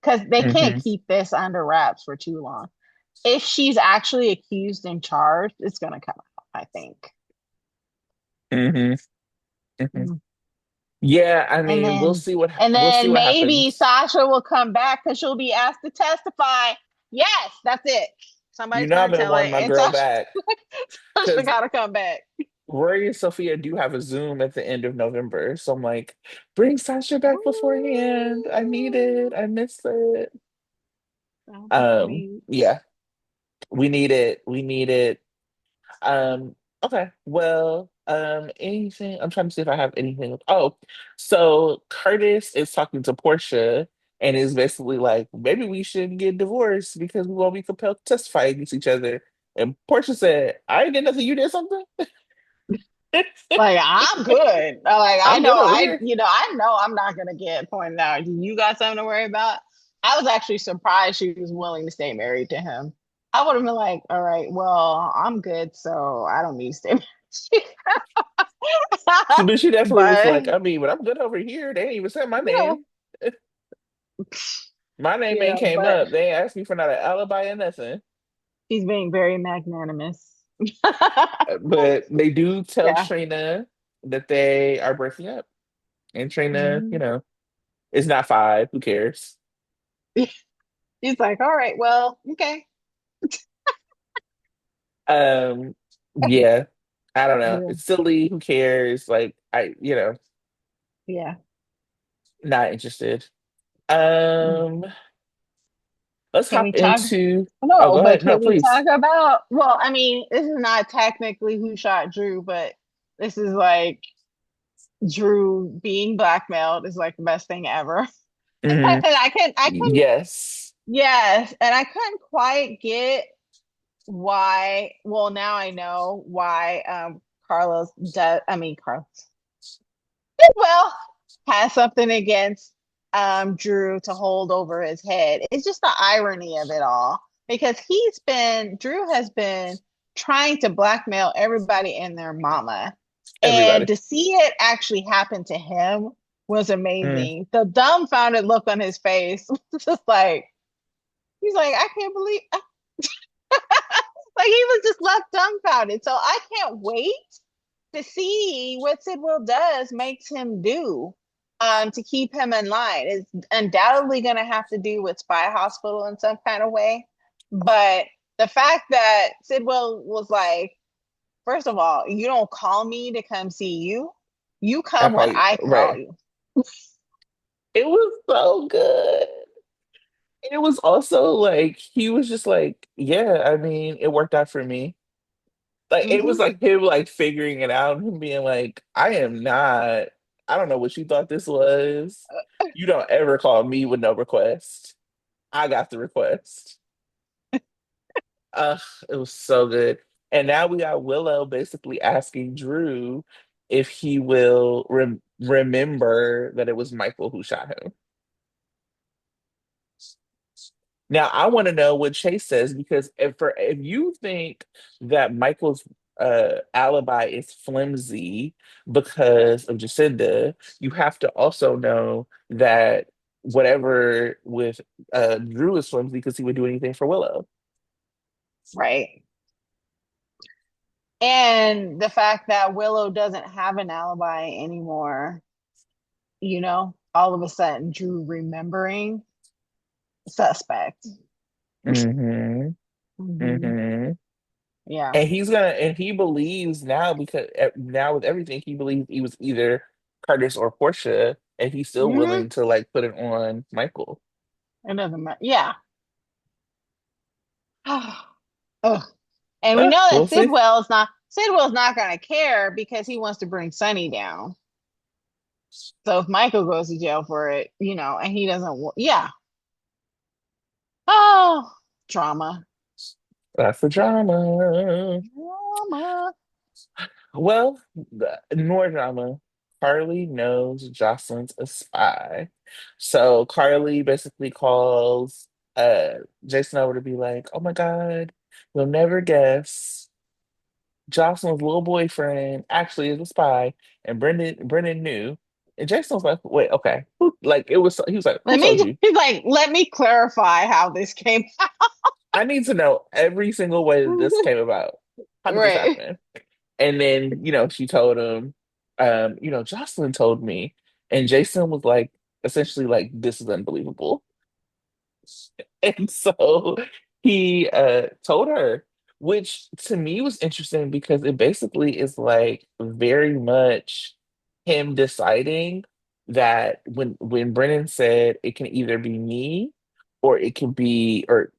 Because they can't Hmm. keep this under wraps for too long. If she's actually accused and charged, it's gonna come out, I think. Hmm. Hmm. Mhm. Yeah, I And mean, then and we'll see then what maybe happens. Sasha will come back because she'll be asked to testify. Yes, that's it. You Somebody's know, I've gonna been tell wanting it, my and girl Sasha, back Sasha because gotta come back. Rory and Sophia do have a Zoom at the end of November. So I'm like, bring Sasha back beforehand. I need it. I miss it. That would be sweet. Yeah, we need it. We need it. Um, okay. Well, anything, I'm trying to see if I have anything. Oh, so Curtis is talking to Portia and is basically like, maybe we should get divorced because we won't be compelled to testify against each other. And Portia said, I ain't did nothing, you did something? Like I'm good. Like I'm good over here. I know I'm not gonna get pointed out. You got something to worry about? I was actually surprised she was willing to stay married to him. I would have been like, all right, well, I'm good, so I don't need to stay married. But she definitely was But like, I mean, but I'm good over here. They ain't even said my yeah, name. My name ain't yeah, came but up. They ain't asked me for not an alibi or nothing. he's being very magnanimous. But they do tell Yeah. Trina that they are breaking up. And Trina, Mhm. it's not five. Who cares? He's like, all right, well, okay. Um, yeah, I don't know. Yeah. It's silly. Who cares? Like, Yeah. not interested. Mm. Um, let's Can hop we talk? into. Oh, No, go but ahead. No, can we please. talk about? Well, I mean, this is not technically who shot Drew, but this is like Drew being blackmailed is like the best thing ever. Hmm. And I couldn't, Yes. yes, and I couldn't quite get why. Well, now I know why. Carlos does. I mean, Carlos well has something against Drew to hold over his head. It's just the irony of it all because Drew has been trying to blackmail everybody and their mama. And Everybody. to see it actually happen to him was Mm. amazing. The dumbfounded look on his face was just like he's like, I can't believe like he was just left dumbfounded. So I can't wait to see what Sidwell does makes him do to keep him in line. It's undoubtedly going to have to do with Spy Hospital in some kind of way. But the fact that Sidwell was like, first of all, you don't call me to come see you. You I come call when you I call right. you. It was so good. It was also like he was just like, yeah, I mean, it worked out for me. Like it was Mm-hmm. like him like figuring it out and him being like, I don't know what you thought this was. You don't ever call me with no request. I got the request. Ugh, it was so good. And now we got Willow basically asking Drew if he will remember that it was Michael who shot him. Now I want to know what Chase says because if you think that Michael's alibi is flimsy because of Jacinda, you have to also know that whatever with Drew is flimsy because he would do anything for Willow. Right. And the fact that Willow doesn't have an alibi anymore, all of a sudden Drew remembering suspect. Hmm. Hmm. Hmm. Yeah. And he believes now because now with everything, he believes he was either Curtis or Portia, and he's still Hmm. willing to like put it on Michael. It doesn't matter. Yeah. Ugh. And we know that We'll see. Sidwell's not gonna care because he wants to bring Sonny down. So if Michael goes to jail for it, and he doesn't, yeah. Oh, drama, That's the drama. drama. Well, more drama. Carly knows Jocelyn's a spy. So Carly basically calls Jason over to be like, oh my God, you'll never guess. Jocelyn's little boyfriend actually is a spy, and Brendan knew. And Jason was like, "Wait, okay, like it was." He was like, "Who Let told me you?" he's like, let me clarify how this came I need to know every single way that this out. came about. How did this Right. happen? And then, she told him, Jocelyn told me. And Jason was like, essentially like, this is unbelievable. And so he told her, which to me was interesting because it basically is like very much him deciding that when Brennan said it can either be me or it can be or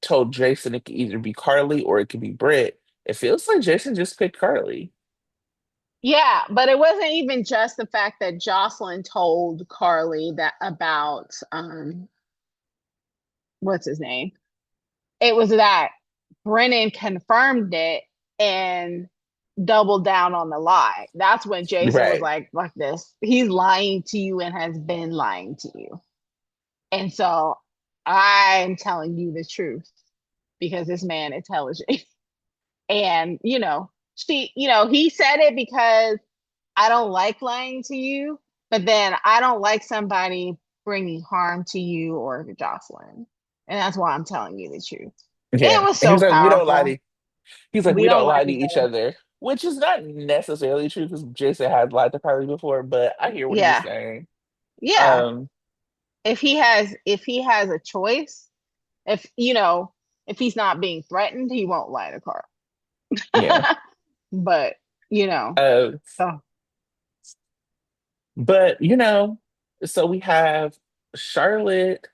told Jason it could either be Carly or it could be Britt, it feels like Jason just picked Carly. Yeah, but it wasn't even just the fact that Jocelyn told Carly that about what's his name? It was that Brennan confirmed it and doubled down on the lie. That's when Jason was Right. like, fuck this. He's lying to you and has been lying to you. And so I'm telling you the truth because this man is intelligent. And, he said it because I don't like lying to you, but then I don't like somebody bringing harm to you or to Jocelyn. And that's why I'm telling you the truth. It Yeah. was He so was like, we don't lie powerful. to he's like, We we don't don't lie lie to to each each other. other, which is not necessarily true because Jason had lied to Carly before, but I hear what he was Yeah. saying. Yeah. Um, If he has a choice, if he's not being threatened, he won't lie to Carl. yeah. But, you know, Uh, so but so we have Charlotte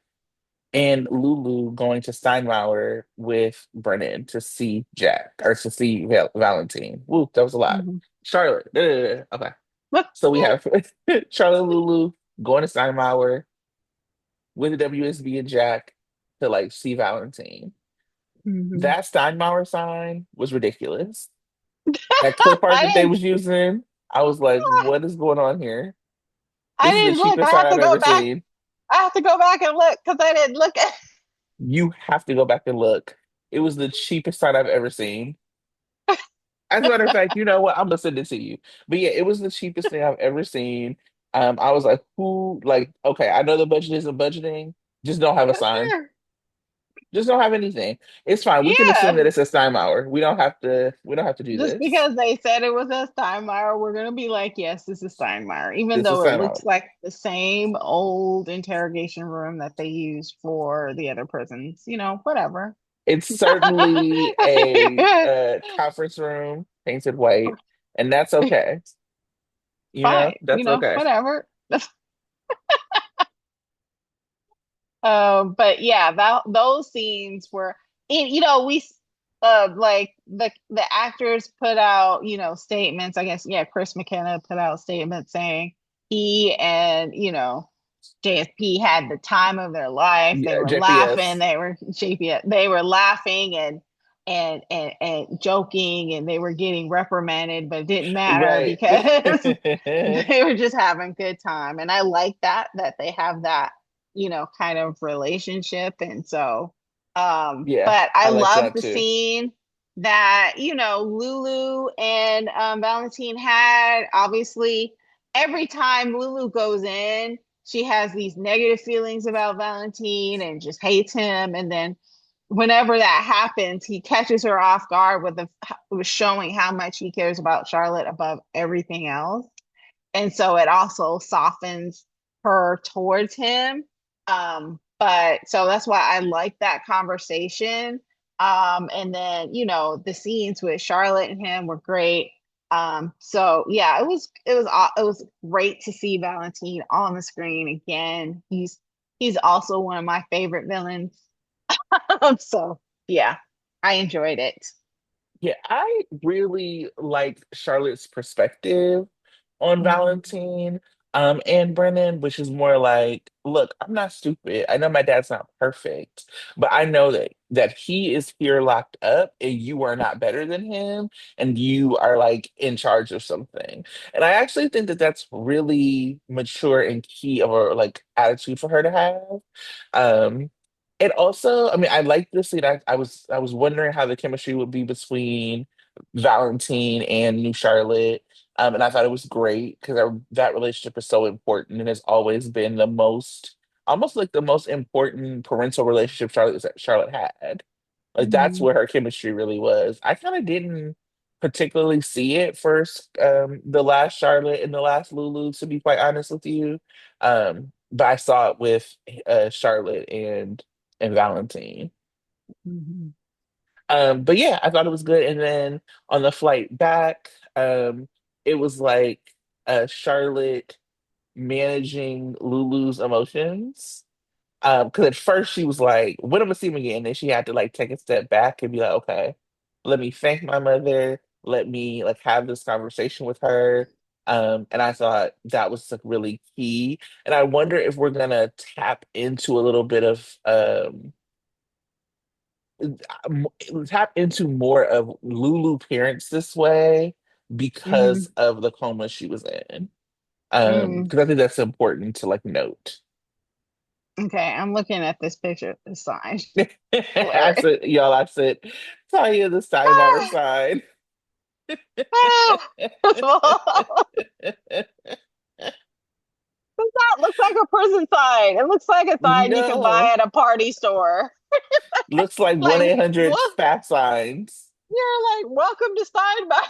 and Lulu going to Steinmauer with Brennan to see Jack or to see Valentine. Woo, that was a lot. mhm. Charlotte. Okay. So we have Charlotte and Lulu going to Steinmauer with the WSB and Jack to like see Valentine. Mhm. That Steinmauer sign was ridiculous. That clip art I that they didn't was using, I was like, what is going on here? I This is the didn't look. I cheapest sign have to I've go ever back. seen. I have to go back and look because I didn't look at. You have to go back and look. It was the cheapest sign I've ever seen. As a matter of fact, you know what? I'm gonna send it to you. But yeah, it was the cheapest thing I've ever seen. I was like, who like, okay, I know the budget isn't budgeting, just don't have a sign. Just don't have anything. It's fine. We can assume Yeah, that it's a Steinmauer. We don't have to do just this. because they said it was a Steinmeier, we're gonna be like, yes, this is Steinmeier, even This is though it looks Steinmauer. like the same old interrogation room that they used for the other prisons. Whatever. It's certainly a conference room painted white, and that's okay. Fine, That's okay. whatever. But yeah, those scenes were, we like the actors put out, statements. I guess, yeah, Chris McKenna put out statements saying he and JSP had the time of their life. They Yeah, were laughing. JPS. They were JPS. They were laughing and joking, and they were getting reprimanded, but it didn't matter Right. because they were just having good time. And I like that they have that, kind of relationship. And so, Yeah, but I I like love that the too. scene that, Lulu and Valentine had. Obviously, every time Lulu goes in, she has these negative feelings about Valentine and just hates him. And then whenever that happens, he catches her off guard with showing how much he cares about Charlotte above everything else. And so it also softens her towards him. But so that's why I like that conversation. And then, the scenes with Charlotte and him were great. So yeah, it was great to see Valentine on the screen again. He's also one of my favorite villains. So yeah, I enjoyed it. Yeah, I really like Charlotte's perspective on Mhm. Valentine, and Brennan, which is more like, look, I'm not stupid. I know my dad's not perfect, but I know that he is here locked up and you are not better than him, and you are like in charge of something. And I actually think that that's really mature and key of a like attitude for her to have. Um, it also, I mean, I like this scene. I was wondering how the chemistry would be between Valentine and New Charlotte. And I thought it was great because that relationship is so important and has always been the most, almost like the most important parental relationship Charlotte had. Like that's Mhm. where her chemistry really was. I kind of didn't particularly see it first, the last Charlotte and the last Lulu, to be quite honest with you. But I saw it with Charlotte and Valentine. Mhm. But yeah, I thought it was good. And then on the flight back, it was like Charlotte managing Lulu's emotions. Because at first she was like, when am I see him again? And then she had to like take a step back and be like, okay, let me thank my mother. Let me like have this conversation with her. And I thought that was like really key. And I wonder if we're gonna tap into a little bit of m- tap into more of Lulu parents this way because Mhm. of the coma she was in. Mhm. Because I think that's important to like note. Okay, I'm looking at this picture. The sign. I Hilarious. said, y'all, I said, Tanya the Steinmauer Ah, sign. ah. First of all, that looks like a prison sign. It looks like a sign you can buy No, at a party store. looks like Like, 1-800 what? fast signs. You're like, welcome to Steinbach.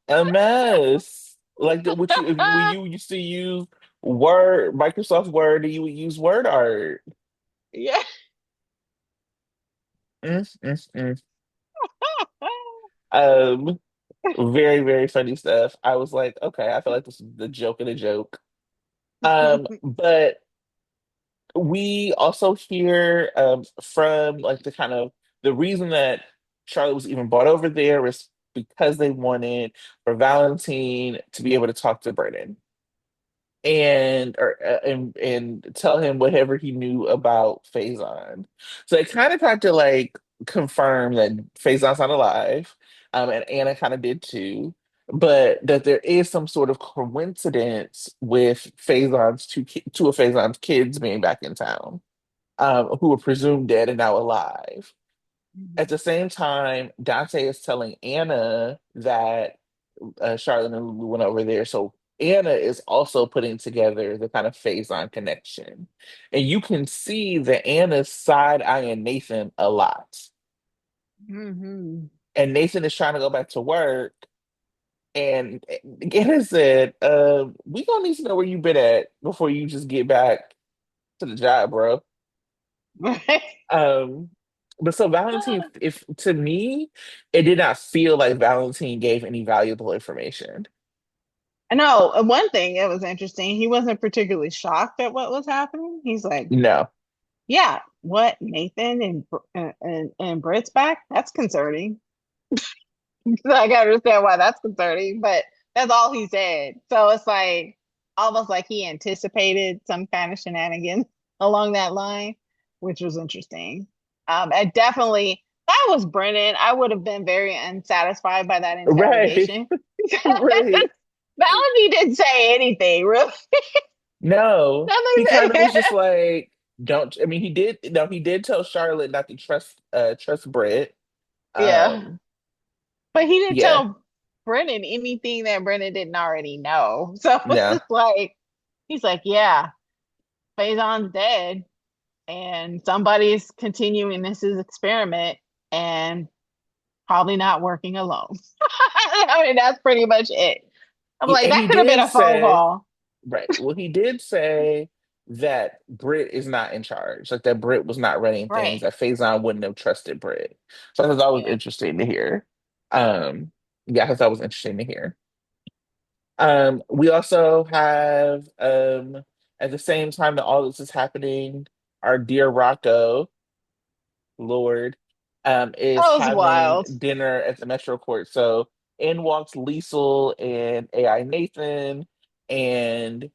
A mess. Like the, what you if you when you used to use Word, Microsoft Word, and you would use Word art. Yeah. Mm, mm, mm. Um, very, very funny stuff. I was like, okay, I feel like this is the joke and a joke. But we also hear from like the kind of the reason that Charlotte was even brought over there is because they wanted for Valentine to be able to talk to Brennan and tell him whatever he knew about Faison. So it kind of tried to like confirm that Faison's not alive, and Anna kind of did too, but that there is some sort of coincidence with two of Faison's kids being back in town, who were presumed dead and now alive. At the same time, Dante is telling Anna that Charlotte and Lulu went over there. So Anna is also putting together the kind of Faison connection. And you can see that Anna's side eyeing Nathan a lot. Mhm. And Nathan is trying to go back to work. And Anna said, we gonna need to know where you been at before you just get back to the job, bro. Um, but so Valentine, if to me, it did not feel like Valentine gave any valuable information. I know one thing that was interesting, he wasn't particularly shocked at what was happening. He's like, No. yeah, what, Nathan and Britt's back? That's concerning. I can understand why that's concerning, but that's all he said. So it's like almost like he anticipated some kind of shenanigans along that line, which was interesting. I definitely that was Brennan. I would have been very unsatisfied by that Right. interrogation. Right. Melanie didn't say anything, really. No, he kind of was Nothing. just like, don't. I mean, he did. No, he did tell Charlotte not to trust Britt. Yeah. Um, But he didn't yeah, tell Brennan anything that Brennan didn't already know. So it's no. just like he's like, yeah, Faison's dead, and somebody's continuing this experiment and probably not working alone. I mean, that's pretty much it. I'm like, And that he could have been did a phone say, call. right. Well, he did say that Britt is not in charge. Like that Britt was not running things. Right. That Faison wouldn't have trusted Britt. So I thought that was Yeah. interesting to hear. Yeah, I thought that was interesting to hear. We also have at the same time that all this is happening, our dear Rocco, Lord, is That was having wild. dinner at the Metro Court. So in walks Liesel and AI Nathan, and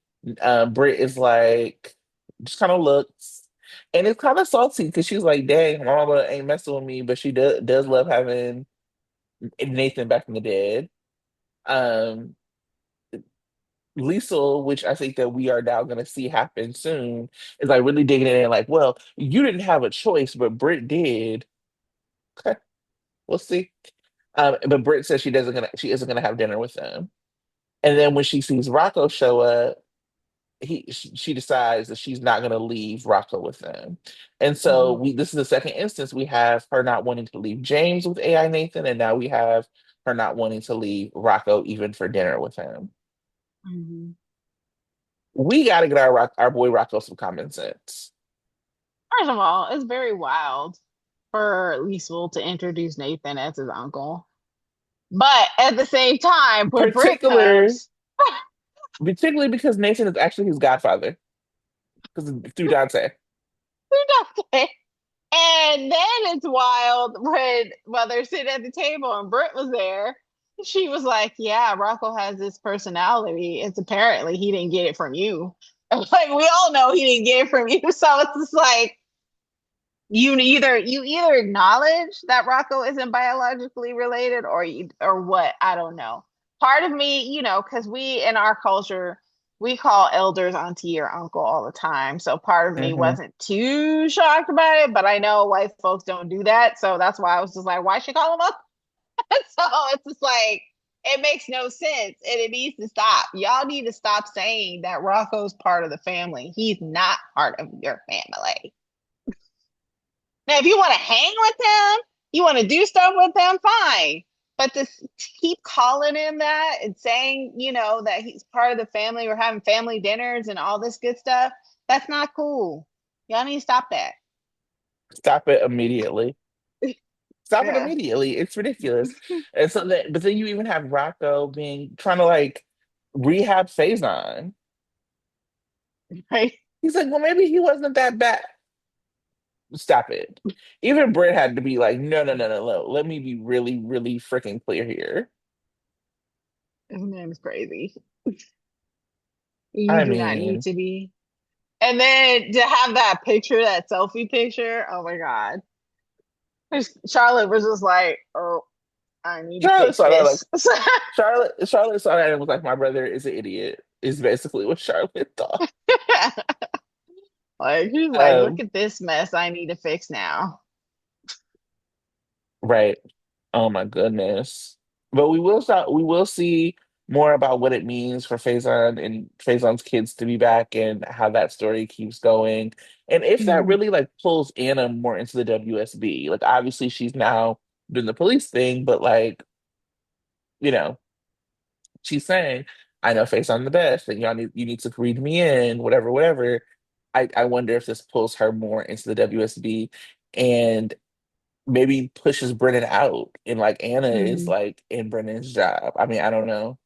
Britt is like just kind of looks, and it's kind of salty because she's like, "Dang, my mama ain't messing with me, but she does love having Nathan back in the dead." Um, Liesel, which I think that we are now going to see happen soon, is like really digging in and like, well, you didn't have a choice, but Britt did. Okay, we'll see. But Britt says she isn't gonna have dinner with them. And then when she sees Rocco show up, she decides that she's not gonna leave Rocco with them. And so Mhm. we this is the second instance we have her not wanting to leave James with AI Nathan, and now we have her not wanting to leave Rocco even for dinner with him. Mhm. We got to get our boy Rocco some common sense, First of all, it's very wild for Liesel to introduce Nathan as his uncle. But at the same time, when Britt particular comes, particularly because Nathan is actually his godfather because through Dante. and then it's wild when while they're sitting at the table and Britt was there, she was like, "Yeah, Rocco has this personality. It's apparently he didn't get it from you." Like we all know he didn't get it from you, so it's just like you either acknowledge that Rocco isn't biologically related or what, I don't know. Part of me, because we in our culture we call elders auntie or uncle all the time. So part of me Hmm. wasn't too shocked about it, but I know white folks don't do that. So that's why I was just like, why should call him up? So it's just like it makes no sense and it needs to stop. Y'all need to stop saying that Rocco's part of the family. He's not part of your family. Now, if you want to hang with him, you want to do stuff with him, fine. But to keep calling him that and saying, that he's part of the family, we're having family dinners and all this good stuff, that's not cool. Y'all need to stop that. Stop it immediately. Stop it Yeah. immediately. It's ridiculous. And so that, but then you even have Rocco being trying to like rehab Faison. Right. He's like, well, maybe he wasn't that bad. Stop it. Even Britt had to be like, no, no, no, no, no. Let me be really, really freaking clear here. His name is crazy. You I do not need mean, to be. And then to have that picture, that selfie picture, oh my God. Charlotte was just like, oh, I need to Charlotte fix saw that like this. Charlotte saw that and was like, my brother is an idiot, is basically what Charlotte thought. Like he's like, look Um, at this mess I need to fix now. right. Oh my goodness. But we will see more about what it means for Faison and Faison's kids to be back and how that story keeps going. And if that Mhm. really like pulls Anna more into the WSB. Like obviously she's now doing the police thing, but like, you know, she's saying, I know Faison the best, and you need to read me in, whatever, whatever. I wonder if this pulls her more into the WSB and maybe pushes Brennan out and like Anna is Mhm. like in Brennan's job. I mean, I don't know.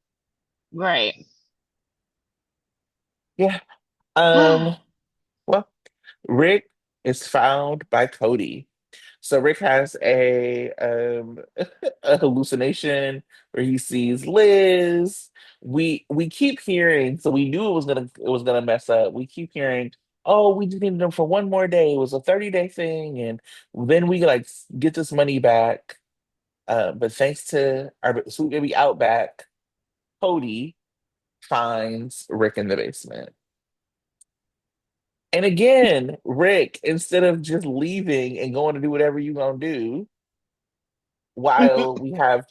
Right. Yeah. Um, well, Rick is found by Cody. So Rick has a hallucination where he sees Liz. We keep hearing, so we knew it was gonna mess up. We keep hearing, oh, we just needed them for one more day. It was a 30-day thing, and then we like get this money back. But thanks to our sweet baby Outback, Cody finds Rick in the basement. And again, Rick, instead of just leaving and going to do whatever you gonna do, while we have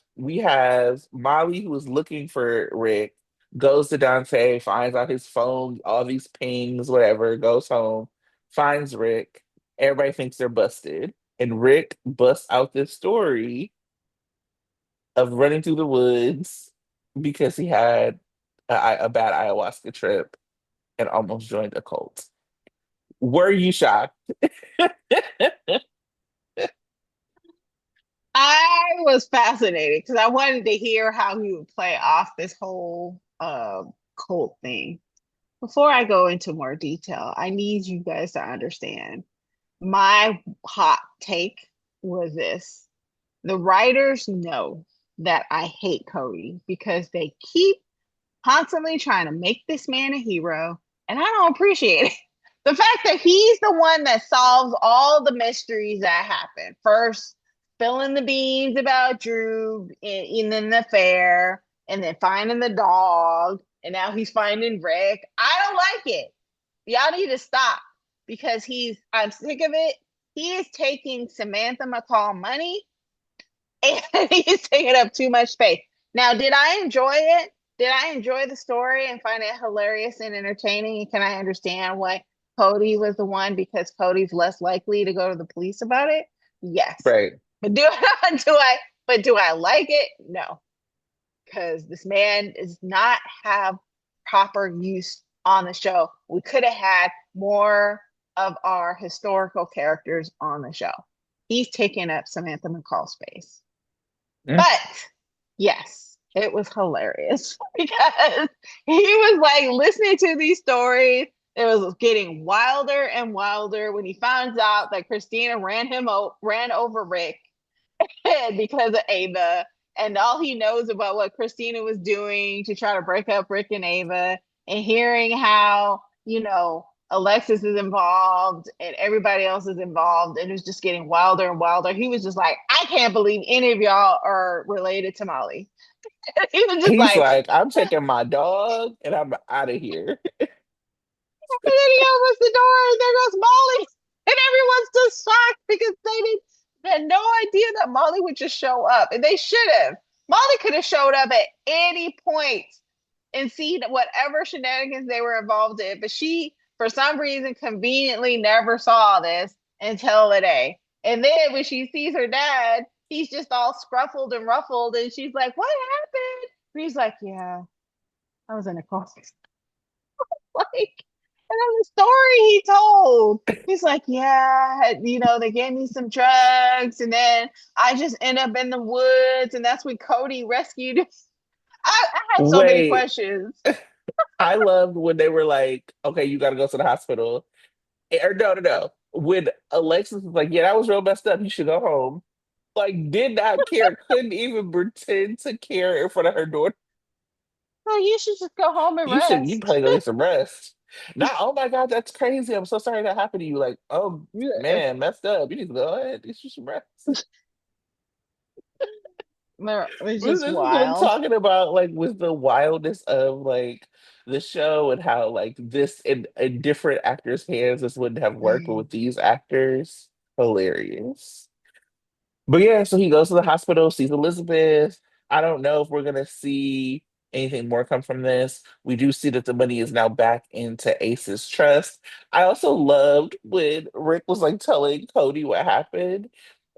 Molly who is looking for Rick, goes to Dante, finds out his phone, all these pings, whatever, goes home, finds Rick. Everybody thinks they're busted. And Rick busts out this story of running through the woods because he had a bad ayahuasca trip and almost joined a cult. Were you shocked? I was fascinated because I wanted to hear how he would play off this whole cult thing. Before I go into more detail, I need you guys to understand. My hot take was this. The writers know that I hate Cody because they keep constantly trying to make this man a hero, and I don't appreciate it. The fact that he's the one that solves all the mysteries that happen. First, spilling the beans about Drew in the affair, and then finding the dog, and now he's finding Rick. I don't like it. Y'all need to stop because I'm sick of it. He is taking Samantha McCall money and he's taking up too much space. Now, did I enjoy it? Did I enjoy the story and find it hilarious and entertaining? Can I understand why Cody was the one because Cody's less likely to go to the police about it? Yes. Right. But do I like it? No, because this man does not have proper use on the show. We could have had more of our historical characters on the show. He's taking up Samantha McCall's space. Mm. But yes, it was hilarious because he was like listening to these stories. It was getting wilder and wilder when he found out that Christina ran over Rick because of Ava, and all he knows about what Christina was doing to try to break up Rick and Ava, and hearing how Alexis is involved and everybody else is involved, and it was just getting wilder and wilder. He was just like, I can't believe any of y'all are related to Molly. He was just He's like, like, I'm taking my dog and I'm out of here. and then he opens the door and there goes Molly. And everyone's just shocked because they had no idea that Molly would just show up. And they should have. Molly could have showed up at any point and seen whatever shenanigans they were involved in. But she, for some reason, conveniently never saw this until today. And then when she sees her dad, he's just all scruffled and ruffled. And she's like, what happened? And he's like, yeah, I was in a car. Like, and then the story he told, he's like, yeah, they gave me some drugs, and then I just end up in the woods, and that's when Cody rescued. I had so many Wait, questions. I loved when they were like, okay, you got to go to the hospital. Or no, no, no. When Alexis was like, yeah, that was real messed up. You should go home. Like, did not care. Couldn't even pretend to care in front of her daughter. Like, you should just go home and You rest. probably go get some rest. Not, oh my God, that's crazy. I'm so sorry that happened to you. Like, oh Yeah. man, messed up. You need to go ahead. Get you some rest. It's This just is what I'm wild. talking about, like with the wildness of like the show and how like this in different actors' hands this wouldn't have worked, but with these actors, hilarious. But yeah, so he goes to the hospital, sees Elizabeth. I don't know if we're gonna see anything more come from this. We do see that the money is now back into Ace's trust. I also loved when Rick was like telling Cody what happened.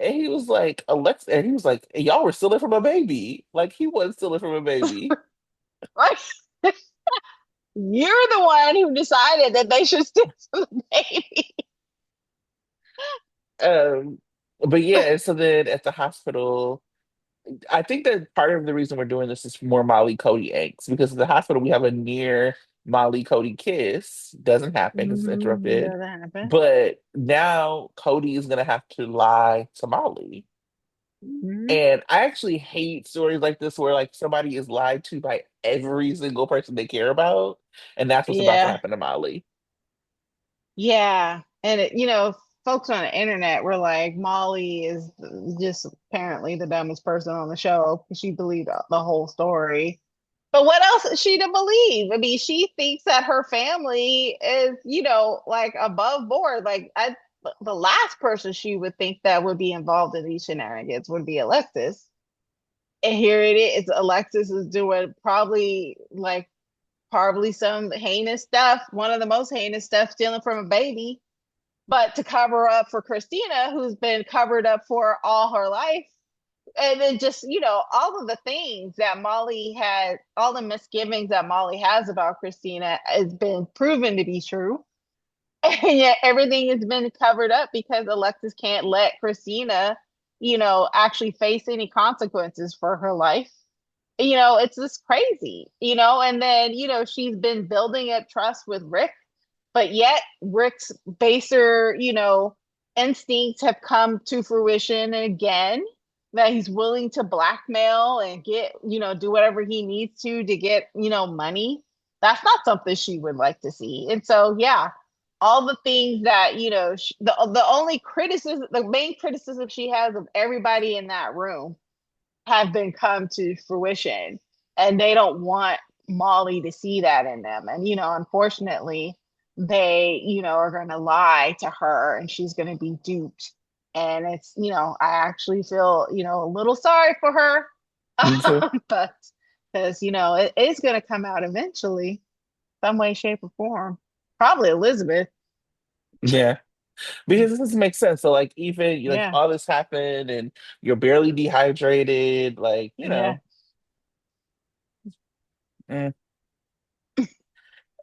And he was like, Alexa, and he was like, y'all were stealing from a baby. Like he was stealing from a baby. Like, you're the one who decided that they should steal from the baby. Um, but yeah, so then at the hospital, I think that part of the reason we're doing this is more Molly Cody eggs because at the hospital we have a near Molly Cody kiss. Doesn't happen because it's interrupted. Doesn't happen. But now Cody is gonna have to lie to Molly. Mhm. And I actually hate stories like this where like somebody is lied to by every single person they care about, and that's what's about to Yeah. happen to Molly. Yeah. And folks on the internet were like, Molly is just apparently the dumbest person on the show because she believed the whole story. But what else is she to believe? I mean, she thinks that her family is, like above board. Like the last person she would think that would be involved in these shenanigans would be Alexis. And here it is. Alexis is doing probably some heinous stuff, one of the most heinous stuff, stealing from a baby. But to cover up for Christina, who's been covered up for all her life, and then just all of the things that Molly had, all the misgivings that Molly has about Christina has been proven to be true. And yet everything has been covered up because Alexis can't let Christina actually face any consequences for her life. It's just crazy, and then she's been building up trust with Rick, but yet Rick's baser instincts have come to fruition again, that he's willing to blackmail and get do whatever he needs to get money. That's not something she would like to see. And so yeah, all the things that the only criticism, the main criticism she has of everybody in that room have been come to fruition, and they don't want Molly to see that in them. And unfortunately, they are going to lie to her, and she's going to be duped. And it's, I actually feel, a little sorry for her. Me too. But because, it is going to come out eventually, some way, shape, or form. Probably Elizabeth. Yeah. Because this doesn't make sense. So like even like Yeah. all this happened and you're barely dehydrated, like, Yeah. mm.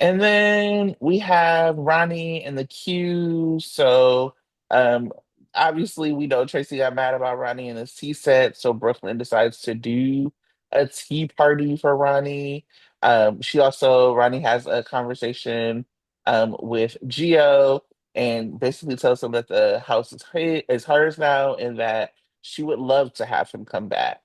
And then we have Ronnie and the Q. So um obviously we know Tracy got mad about Ronnie and his tea set, so Brooklyn decides to do a tea party for Ronnie. Ronnie has a conversation with Gio and basically tells him that the house is hers now and that she would love to have him come back.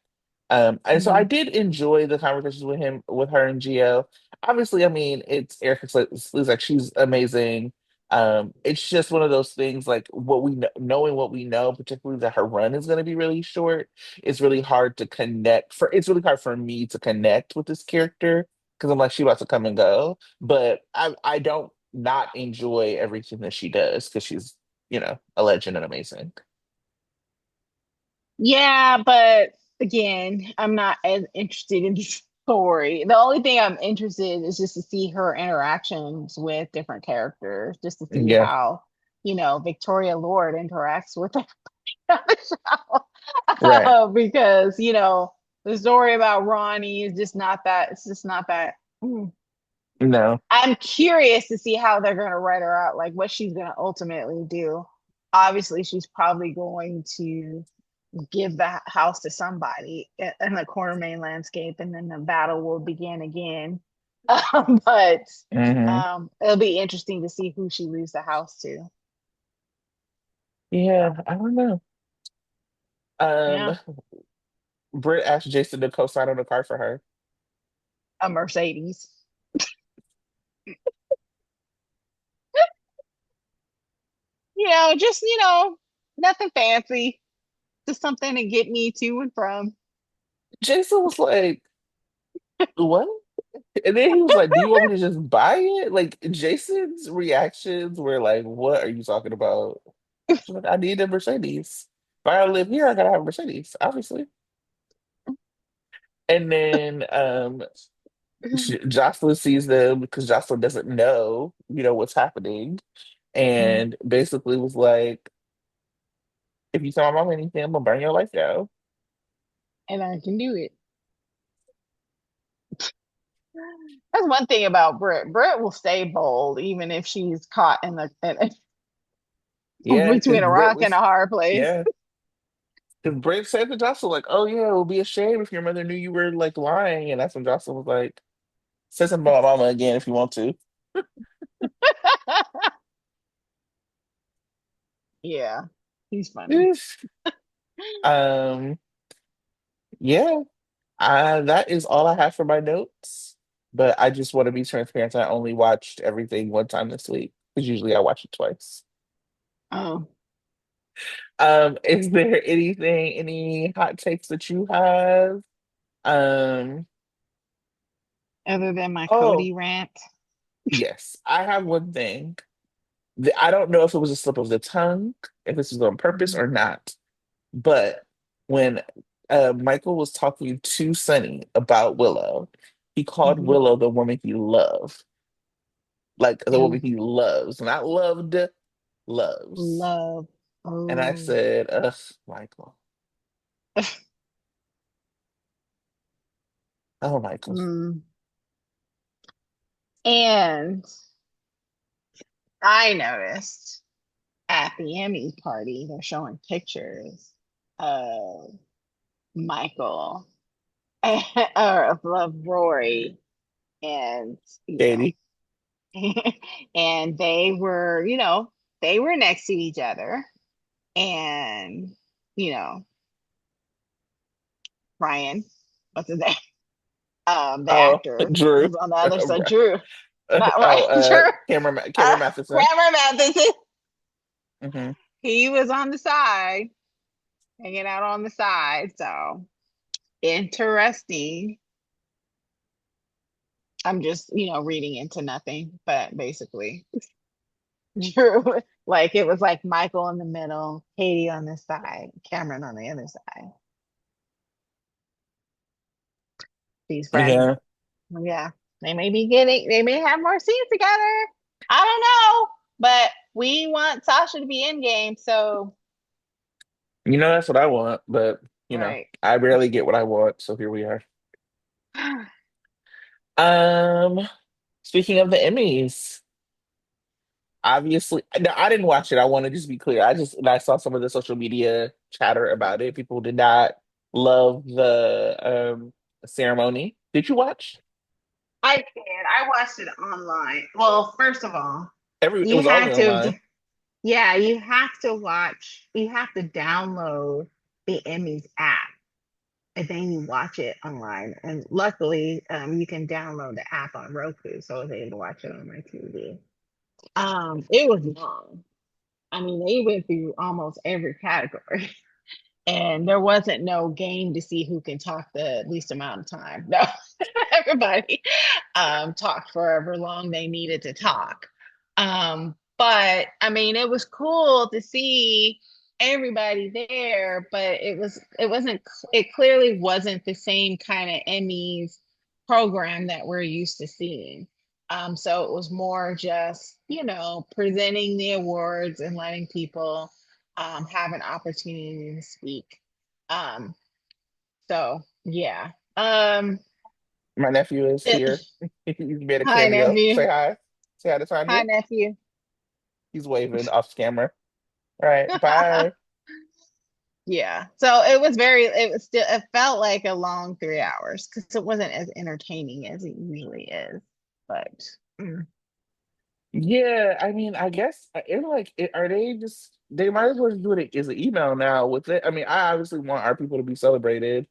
And so I Hmm. did enjoy the conversations with her and Gio. Obviously, I mean, it's Erica Slezak, she's amazing. It's just one of those things like knowing what we know, particularly that her run is going to be really short. It's really hard to connect it's really hard for me to connect with this character because I'm like, she about to come and go. But I don't not enjoy everything that she does because she's, a legend and amazing. Yeah, but again, I'm not as interested in the story. The only thing I'm interested in is just to see her interactions with different characters, just to see Yeah, how, Victoria Lord interacts with her on the show. right. Because, the story about Ronnie is just not that, it's just not that. No. I'm curious to see how they're going to write her out, like what she's going to ultimately do. Obviously, she's probably going to give the house to somebody in the corner main landscape, and then the battle will begin again. But Hmm. it'll be interesting to see who she leaves the house to. Yeah, So, I don't know. yeah, Um, Britt asked Jason to co-sign on the car for her. a Mercedes. Just nothing fancy, just something to get me to and from. Jason was like, "What?" And then he was like, "Do you want me to just buy it?" Like Jason's reactions were like, "What are you talking about?" She's like, "I need a Mercedes. If I live here, I gotta have a Mercedes, obviously." And then Jocelyn sees them because Jocelyn doesn't know, what's happening, and basically was like, "If you tell my mom anything, I'm gonna burn your life down." And I can do it. That's one thing about Brit. Brit will stay bold even if she's caught Yeah, because between a Britt rock and a was, hard place. yeah. Because Britt said to Jocelyn, like, "Oh yeah, it would be a shame if your mother knew you were like lying." And that's when Jocelyn was like, "Say something about my mama again if you want to." Yeah, he's funny. Yes. Um, yeah, that is all I have for my notes. But I just want to be transparent. I only watched everything one time this week because usually I watch it twice. Oh, Is there any hot takes that you have? Um, other than my oh, Cody rant. yes, I have one thing. I don't know if it was a slip of the tongue, if this was on purpose Mhm. or not, but when Michael was talking to Sonny about Willow, he called Mhm. Willow the woman he loved, like the woman Oh, he loves, not loved, loves. love. And I Oh. said, ugh, Michael. Oh, Michael. Mm. And I noticed at the Emmy party, they're showing pictures of Michael or of Rory and Katie. and they were next to each other, and you know Ryan, what's his name, the Oh, actor Drew. was on the other side. Drew, not Oh, Ryan. Drew, Cameron Matheson. Cameron Matheson. Hmm. He was on the side, hanging out on the side. So interesting. I'm just reading into nothing, but basically. Drew, like it was like Michael in the middle, Katie on this side, Cameron on the other side. These friends, Yeah. yeah, they may have more scenes together. I don't know, but we want Sasha to be in game, so That's what I want, but right. I rarely get what I want, so here we are. Um, Speaking of the Emmys, obviously, no, I didn't watch it. I want to just be clear. I saw some of the social media chatter about it. People did not love the ceremony. Did you watch? I did. I watched it online. Well, first of all, It you was only have online. to, yeah, you have to watch, you have to download the Emmys app and then you watch it online. And luckily, you can download the app on Roku, so I was able to watch it on my TV. It was long. I mean, they went through almost every category, and there wasn't no game to see who can talk the least amount of time. No, everybody talked forever long they needed to talk. But I mean, it was cool to see everybody there, but it wasn't it clearly wasn't the same kind of Emmys program that we're used to seeing. So it was more just, presenting the awards and letting people have an opportunity to speak. Um, so yeah. My nephew is here. He made a Hi, cameo. nephew. Say hi to Hi, Tanya. nephew. He's waving off camera. All right, bye. Yeah. So it was it was still, it felt like a long 3 hours because it wasn't as entertaining as it usually is. But mm, Yeah, I mean, I guess are they just they might as well just do it as an email now with it. I mean, I obviously want our people to be celebrated.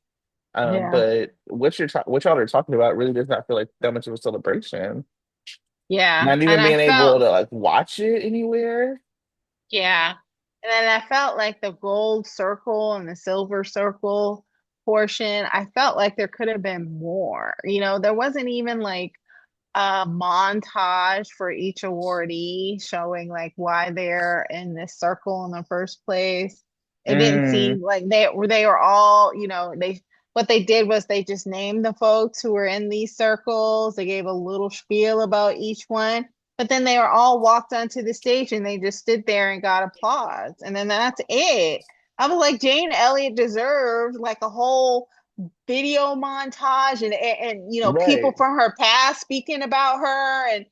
yeah. But what y'all are talking about really does not feel like that much of a celebration. Yeah. Not And even I being able felt, to like watch it anywhere. yeah. And then I felt like the gold circle and the silver circle portion, I felt like there could have been more. There wasn't even like a montage for each awardee showing like why they're in this circle in the first place. It didn't Mm, seem like they were all, they what they did was they just named the folks who were in these circles. They gave a little spiel about each one, but then they were all walked onto the stage and they just stood there and got applause. And then that's it. I was like, Jane Elliott deserved like a whole video montage and people right. from her past speaking about her and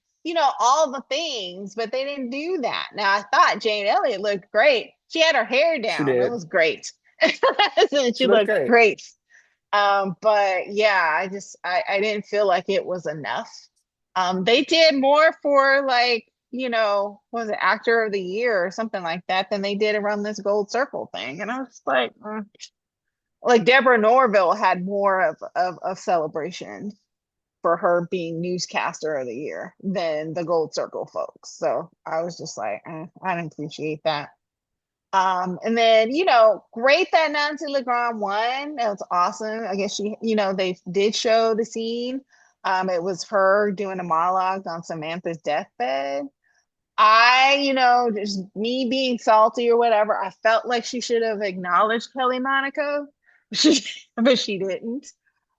all the things, but they didn't do that. Now I thought Jane Elliott looked great. She had her hair She down. It did. was great. She She looked looked great. great. But yeah, I didn't feel like it was enough. They did more for like, was it actor of the year or something like that than they did around this gold circle thing. And I was like, like Deborah Norville had more of celebration for her being newscaster of the year than the Gold Circle folks. So I was just like, I didn't appreciate that. And then, great that Nancy Legrand won. That was awesome. I guess they did show the scene. It was her doing a monologue on Samantha's deathbed. Just me being salty or whatever, I felt like she should have acknowledged Kelly Monaco, but she didn't.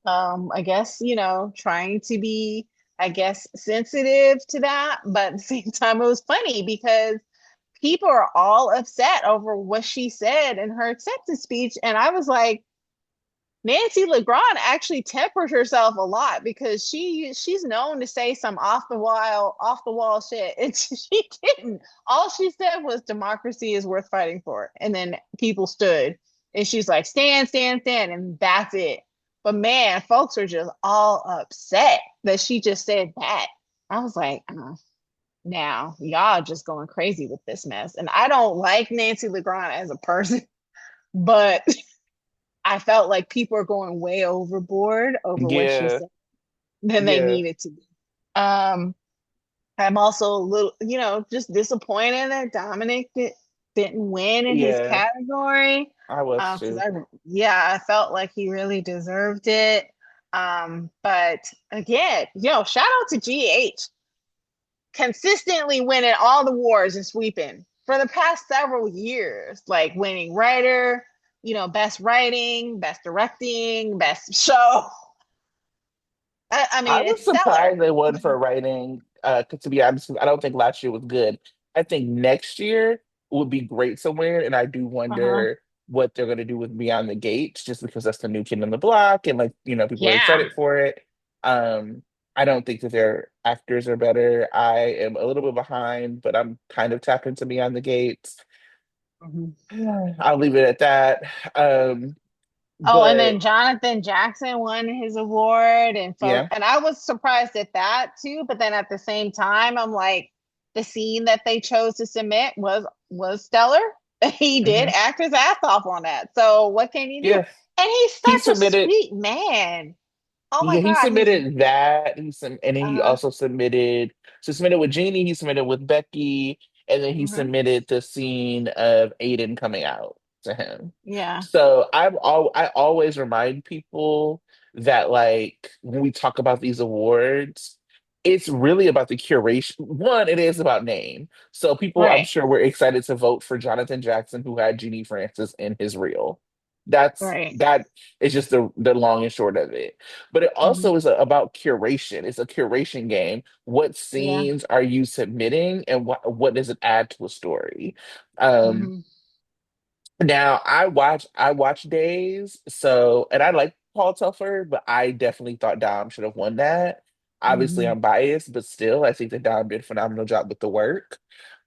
I guess, trying to be, I guess, sensitive to that, but at the same time, it was funny because people are all upset over what she said in her acceptance speech. And I was like, Nancy Legrand actually tempered herself a lot because she's known to say some off the wall shit, and she didn't. All she said was democracy is worth fighting for, and then people stood, and she's like stand, stand, stand, and that's it. But man, folks are just all upset that she just said that. I was like, now y'all just going crazy with this mess, and I don't like Nancy Legrand as a person, but I felt like people are going way overboard over what she Yeah, said than they yeah, needed to be. Um, I'm also a little, just disappointed that didn't win in his yeah. category. I was Because too. I felt like he really deserved it. But again, shout out to GH. consistently winning all the wars and sweeping for the past several years, like winning writer, best writing, best directing, best show. I I mean, was it's stellar. surprised they won for writing. 'Cause to be honest, 'cause I don't think last year was good. I think next year would be great to win, and I do Uh-huh. wonder what they're going to do with Beyond the Gates, just because that's the new kid on the block, and like people are Yeah. excited for it. Um, I don't think that their actors are better. I am a little bit behind, but I'm kind of tapped into Beyond the Gates. Mhm. I'll leave it at that. Oh, and then But Jonathan Jackson won his award, yeah. and I was surprised at that too. But then at the same time, I'm like, the scene that they chose to submit was stellar. He did Hmm. act his ass off on that. So what can you do? Yeah. And he's He such a submitted. sweet man. Oh my Yeah, he God, he's submitted that. And he uh also submitted with Jeannie, he submitted with Becky, and then he hmm submitted the scene of Aiden coming out to him. yeah, So I always remind people that like when we talk about these awards, it's really about the curation. One, it is about name. So people, I'm right, sure, were excited to vote for Jonathan Jackson, who had Jeannie Francis in his reel. That's right. that is just the long and short of it. But it Hmm. also is about curation. It's a curation game. What Yeah. scenes are you submitting, and what does it add to a story? Um, Hmm. Now I watch Days, so and I like Paul Telfer, but I definitely thought Dom should have won that. Obviously, Hmm. I'm biased, but still, I think that Dom did a phenomenal job with the work.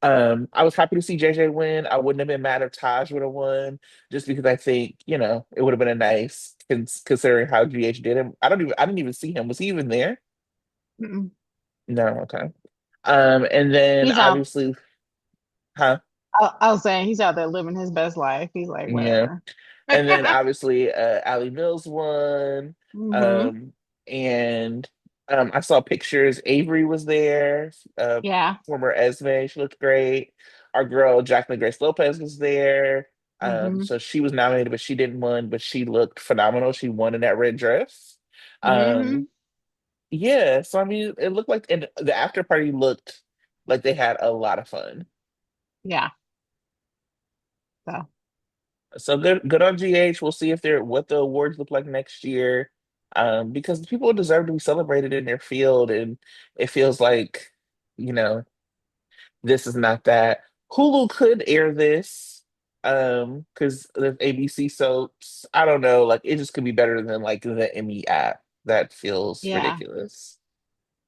I was happy to see JJ win. I wouldn't have been mad if Taj would have won, just because I think, it would have been a nice considering how GH did him. I didn't even see him. Was he even there? Hmm. No, okay. And then He's out. obviously, huh? I was saying he's out there living his best life. He's like, Yeah. whatever. And then obviously Allie Mills won. Hmm. Um, and I saw pictures. Avery was there, Yeah. former Esme. She looked great. Our girl Jacqueline Grace Lopez was there. Hmm. So she was nominated, but she didn't win, but she looked phenomenal. She won in that red dress. Hmm. Um, yeah, so I mean it looked like and the after party looked like they had a lot of fun. Yeah. So So good on GH. We'll see if they're what the awards look like next year. Because people deserve to be celebrated in their field, and it feels like, you know, this is not that. Hulu could air this, because the ABC soaps, I don't know, like it just could be better than like the Emmy app. That feels yeah. ridiculous.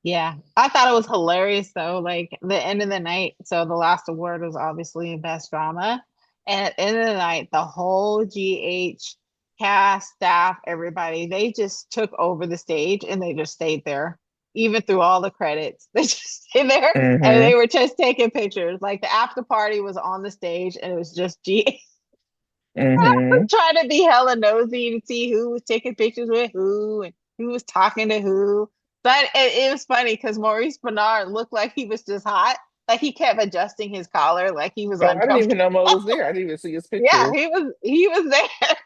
Yeah. I thought it was hilarious though. Like the end of the night. So the last award was obviously best drama. And at the end of the night, the whole GH cast, staff, everybody, they just took over the stage and they just stayed there. Even through all the credits. They just stayed there and Mm-hmm. they were just taking pictures. Like the after party was on the stage and it was just GH Mm-hmm. trying to be hella nosy to see who was taking pictures with who and who was talking to who. But it was funny because Maurice Bernard looked like he was just hot. Like he kept adjusting his collar, like he was Oh, I didn't even uncomfortable. know Mo was there. I didn't even see his Yeah, picture. he was there.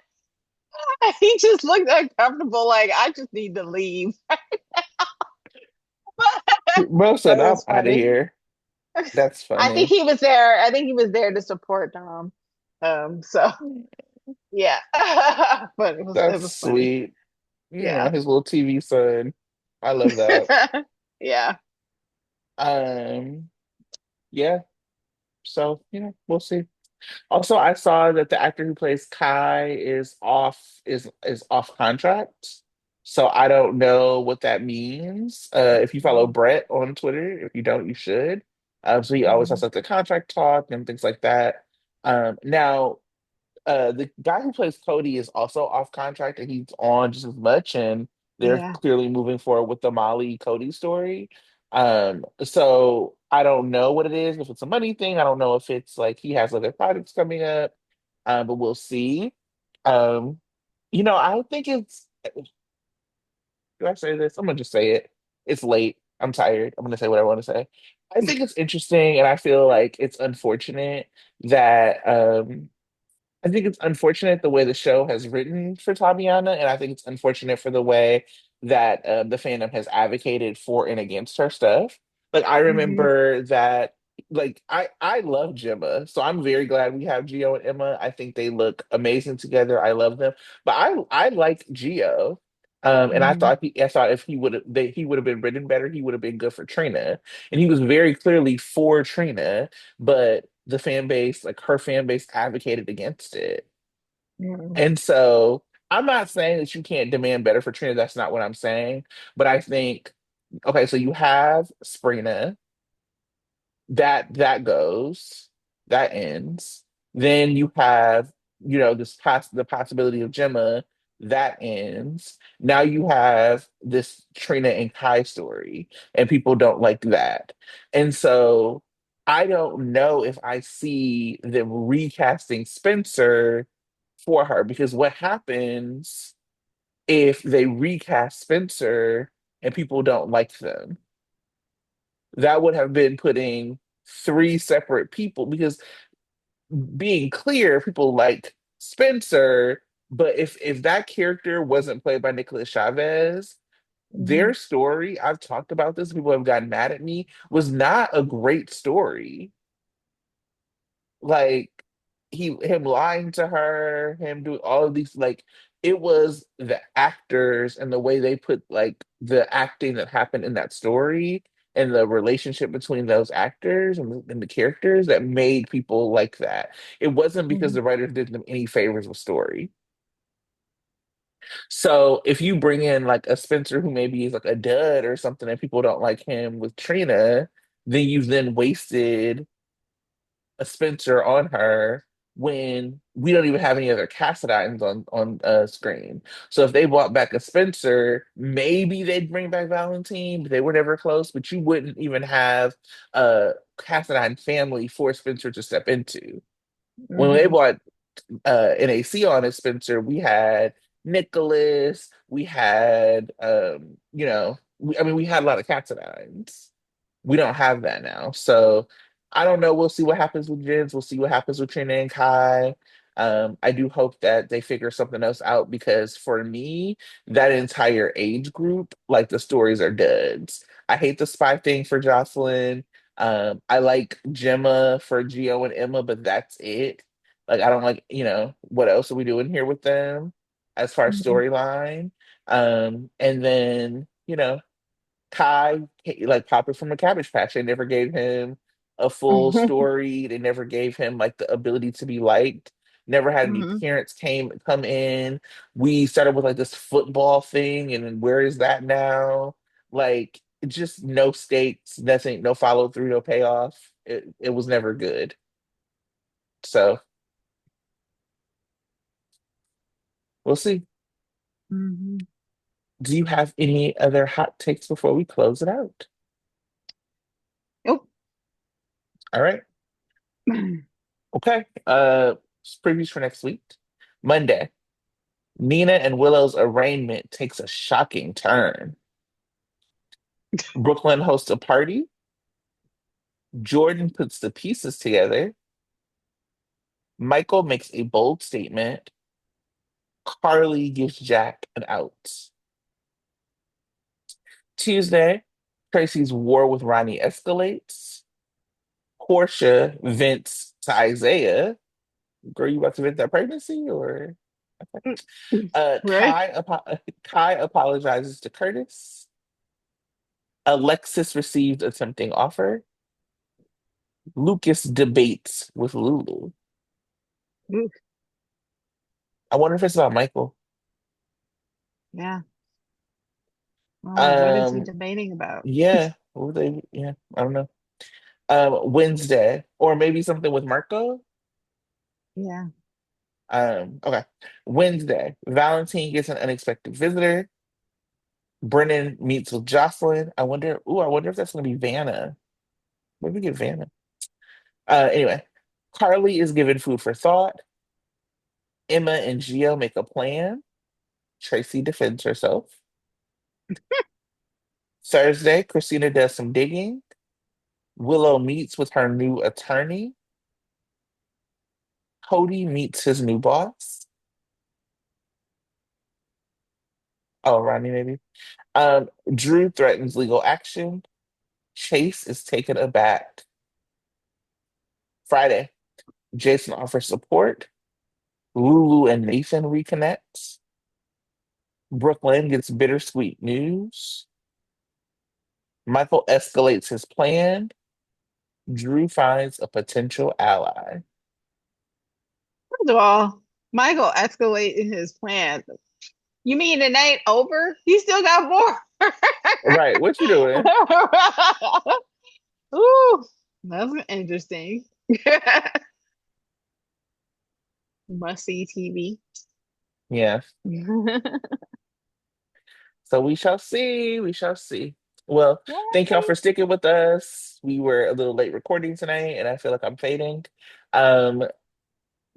He just looked uncomfortable. Like I just need to leave. Mo But said, it I'm was out of funny. here. That's I think funny. he was there. I think he was there to support Dom. So yeah, but it That's was funny. sweet. Yeah. His little TV son. I love that. Yeah. Um, yeah. So, we'll see. Also, I saw that the actor who plays Kai is off contract. So I don't know what that means. If you follow Mhm. Brett on Twitter, if you don't, you should. So he always has Mhm. like the contract talk and things like that. Now the guy who plays Cody is also off contract and he's on just as much, and they're Yeah. clearly moving forward with the Molly Cody story. So I don't know what it is, if it's a money thing. I don't know if it's like he has other projects coming up, but we'll see. Um, I think do I say this? I'm gonna just say it. It's late. I'm tired. I'm gonna say what I want to say. I think it's interesting, and I feel like it's unfortunate that I think it's unfortunate the way the show has written for Tatiana, and I think it's unfortunate for the way that the fandom has advocated for and against her stuff. Like I Mhm. remember that like I love Gemma, so I'm very glad we have Gio and Emma. I think they look amazing together. I love them. But I like Gio. And Mhm. I thought if he would have been written better, he would have been good for Trina. And he was very clearly for Trina, but the fan base, like her fan base advocated against it. Mhm. And so I'm not saying that you can't demand better for Trina. That's not what I'm saying. But I think, okay, so you have Sprina, that goes, that ends. Then you have, the possibility of Gemma, that ends. Now you have this Trina and Kai story, and people don't like that. And so I don't know if I see them recasting Spencer for her, because what happens if they recast Spencer and people don't like them? That would have been putting three separate people, because being clear, people like Spencer, but if that character wasn't played by Nicholas Chavez, their Mhm. story, I've talked about this, people have gotten mad at me, was not a great story. Like him lying to her, him doing all of these, like it was the actors and the way they put like the acting that happened in that story and the relationship between those actors and the characters that made people like that. It wasn't because Mhm. the writers did them any favors with story. So if you bring in like a Spencer who maybe is like a dud or something and people don't like him with Trina, then you've then wasted a Spencer on her when we don't even have any other Cassadines on screen. So if they brought back a Spencer, maybe they'd bring back Valentine, but they were never close. But you wouldn't even have a Cassadine family for Spencer to step into. When they Mhm. brought NAC on as Spencer, we had Nicholas, we had I mean we had a lot of Cassadines. We don't have that now. So I don't know. We'll see what happens with Jins. We'll see what happens with Trina and Kai. I do hope that they figure something else out, because for me, that entire age group, like the stories are duds. I hate the spy thing for Jocelyn. I like Gemma for Gio and Emma, but that's it. Like I don't like, what else are we doing here with them as far as Mhm. storyline? And then, Kai, like Papa from a Cabbage Patch. They never gave him a full Mhm. story. They never gave him like the ability to be liked. Never had any Mhm. parents come in. We started with like this football thing, and then where is that now? Like just no stakes, nothing, no follow through, no payoff. It was never good. So we'll see. Mhm. Do you have any other hot takes before we close it out? Nope. All right. Okay. Previews for next week. Monday. Nina and Willow's arraignment takes a shocking turn. Brooklyn hosts a party. Jordan puts the pieces together. Michael makes a bold statement. Carly gives Jack an out. Tuesday, Tracy's war with Ronnie escalates. Portia vents to Isaiah. Girl, you about to vent that pregnancy or? Right? Kai apologizes to Curtis. Alexis receives a tempting offer. Lucas debates with Lulu. Ooh, I wonder if it's about Michael. yeah. Oh, what is he Um, debating about? yeah. Yeah, I don't know. Wednesday, or maybe something with Marco. Yeah. Okay. Wednesday, Valentine gets an unexpected visitor. Brennan meets with Jocelyn. I wonder if that's gonna be Vanna. Maybe get Vanna. Anyway, Carly is given food for thought. Emma and Gio make a plan. Tracy defends herself. Thursday, Christina does some digging. Willow meets with her new attorney. Cody meets his new boss. Oh, Ronnie, maybe. Drew threatens legal action. Chase is taken aback. Friday, Jason offers support. Lulu and Nathan reconnect. Brooklyn gets bittersweet news. Michael escalates his plan. Drew finds a potential ally. First of all, Michael escalated his plan. You mean it ain't over? He still got more. Right, what you doing? Ooh, that's interesting. Must see TV. Yeah. So we shall see. We shall see. Well, thank y'all for sticking with us. We were a little late recording tonight, and I feel like I'm fading. Um,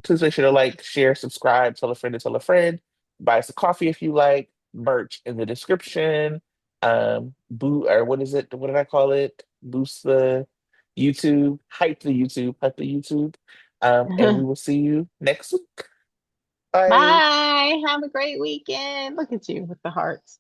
Please make sure to like, share, subscribe, tell a friend to tell a friend. Buy us a coffee if you like. Merch in the description. Boo or what is it? What did I call it? Boost the YouTube, hype the YouTube. And we will see you next week. Bye. Bye. Have a great weekend. Look at you with the hearts.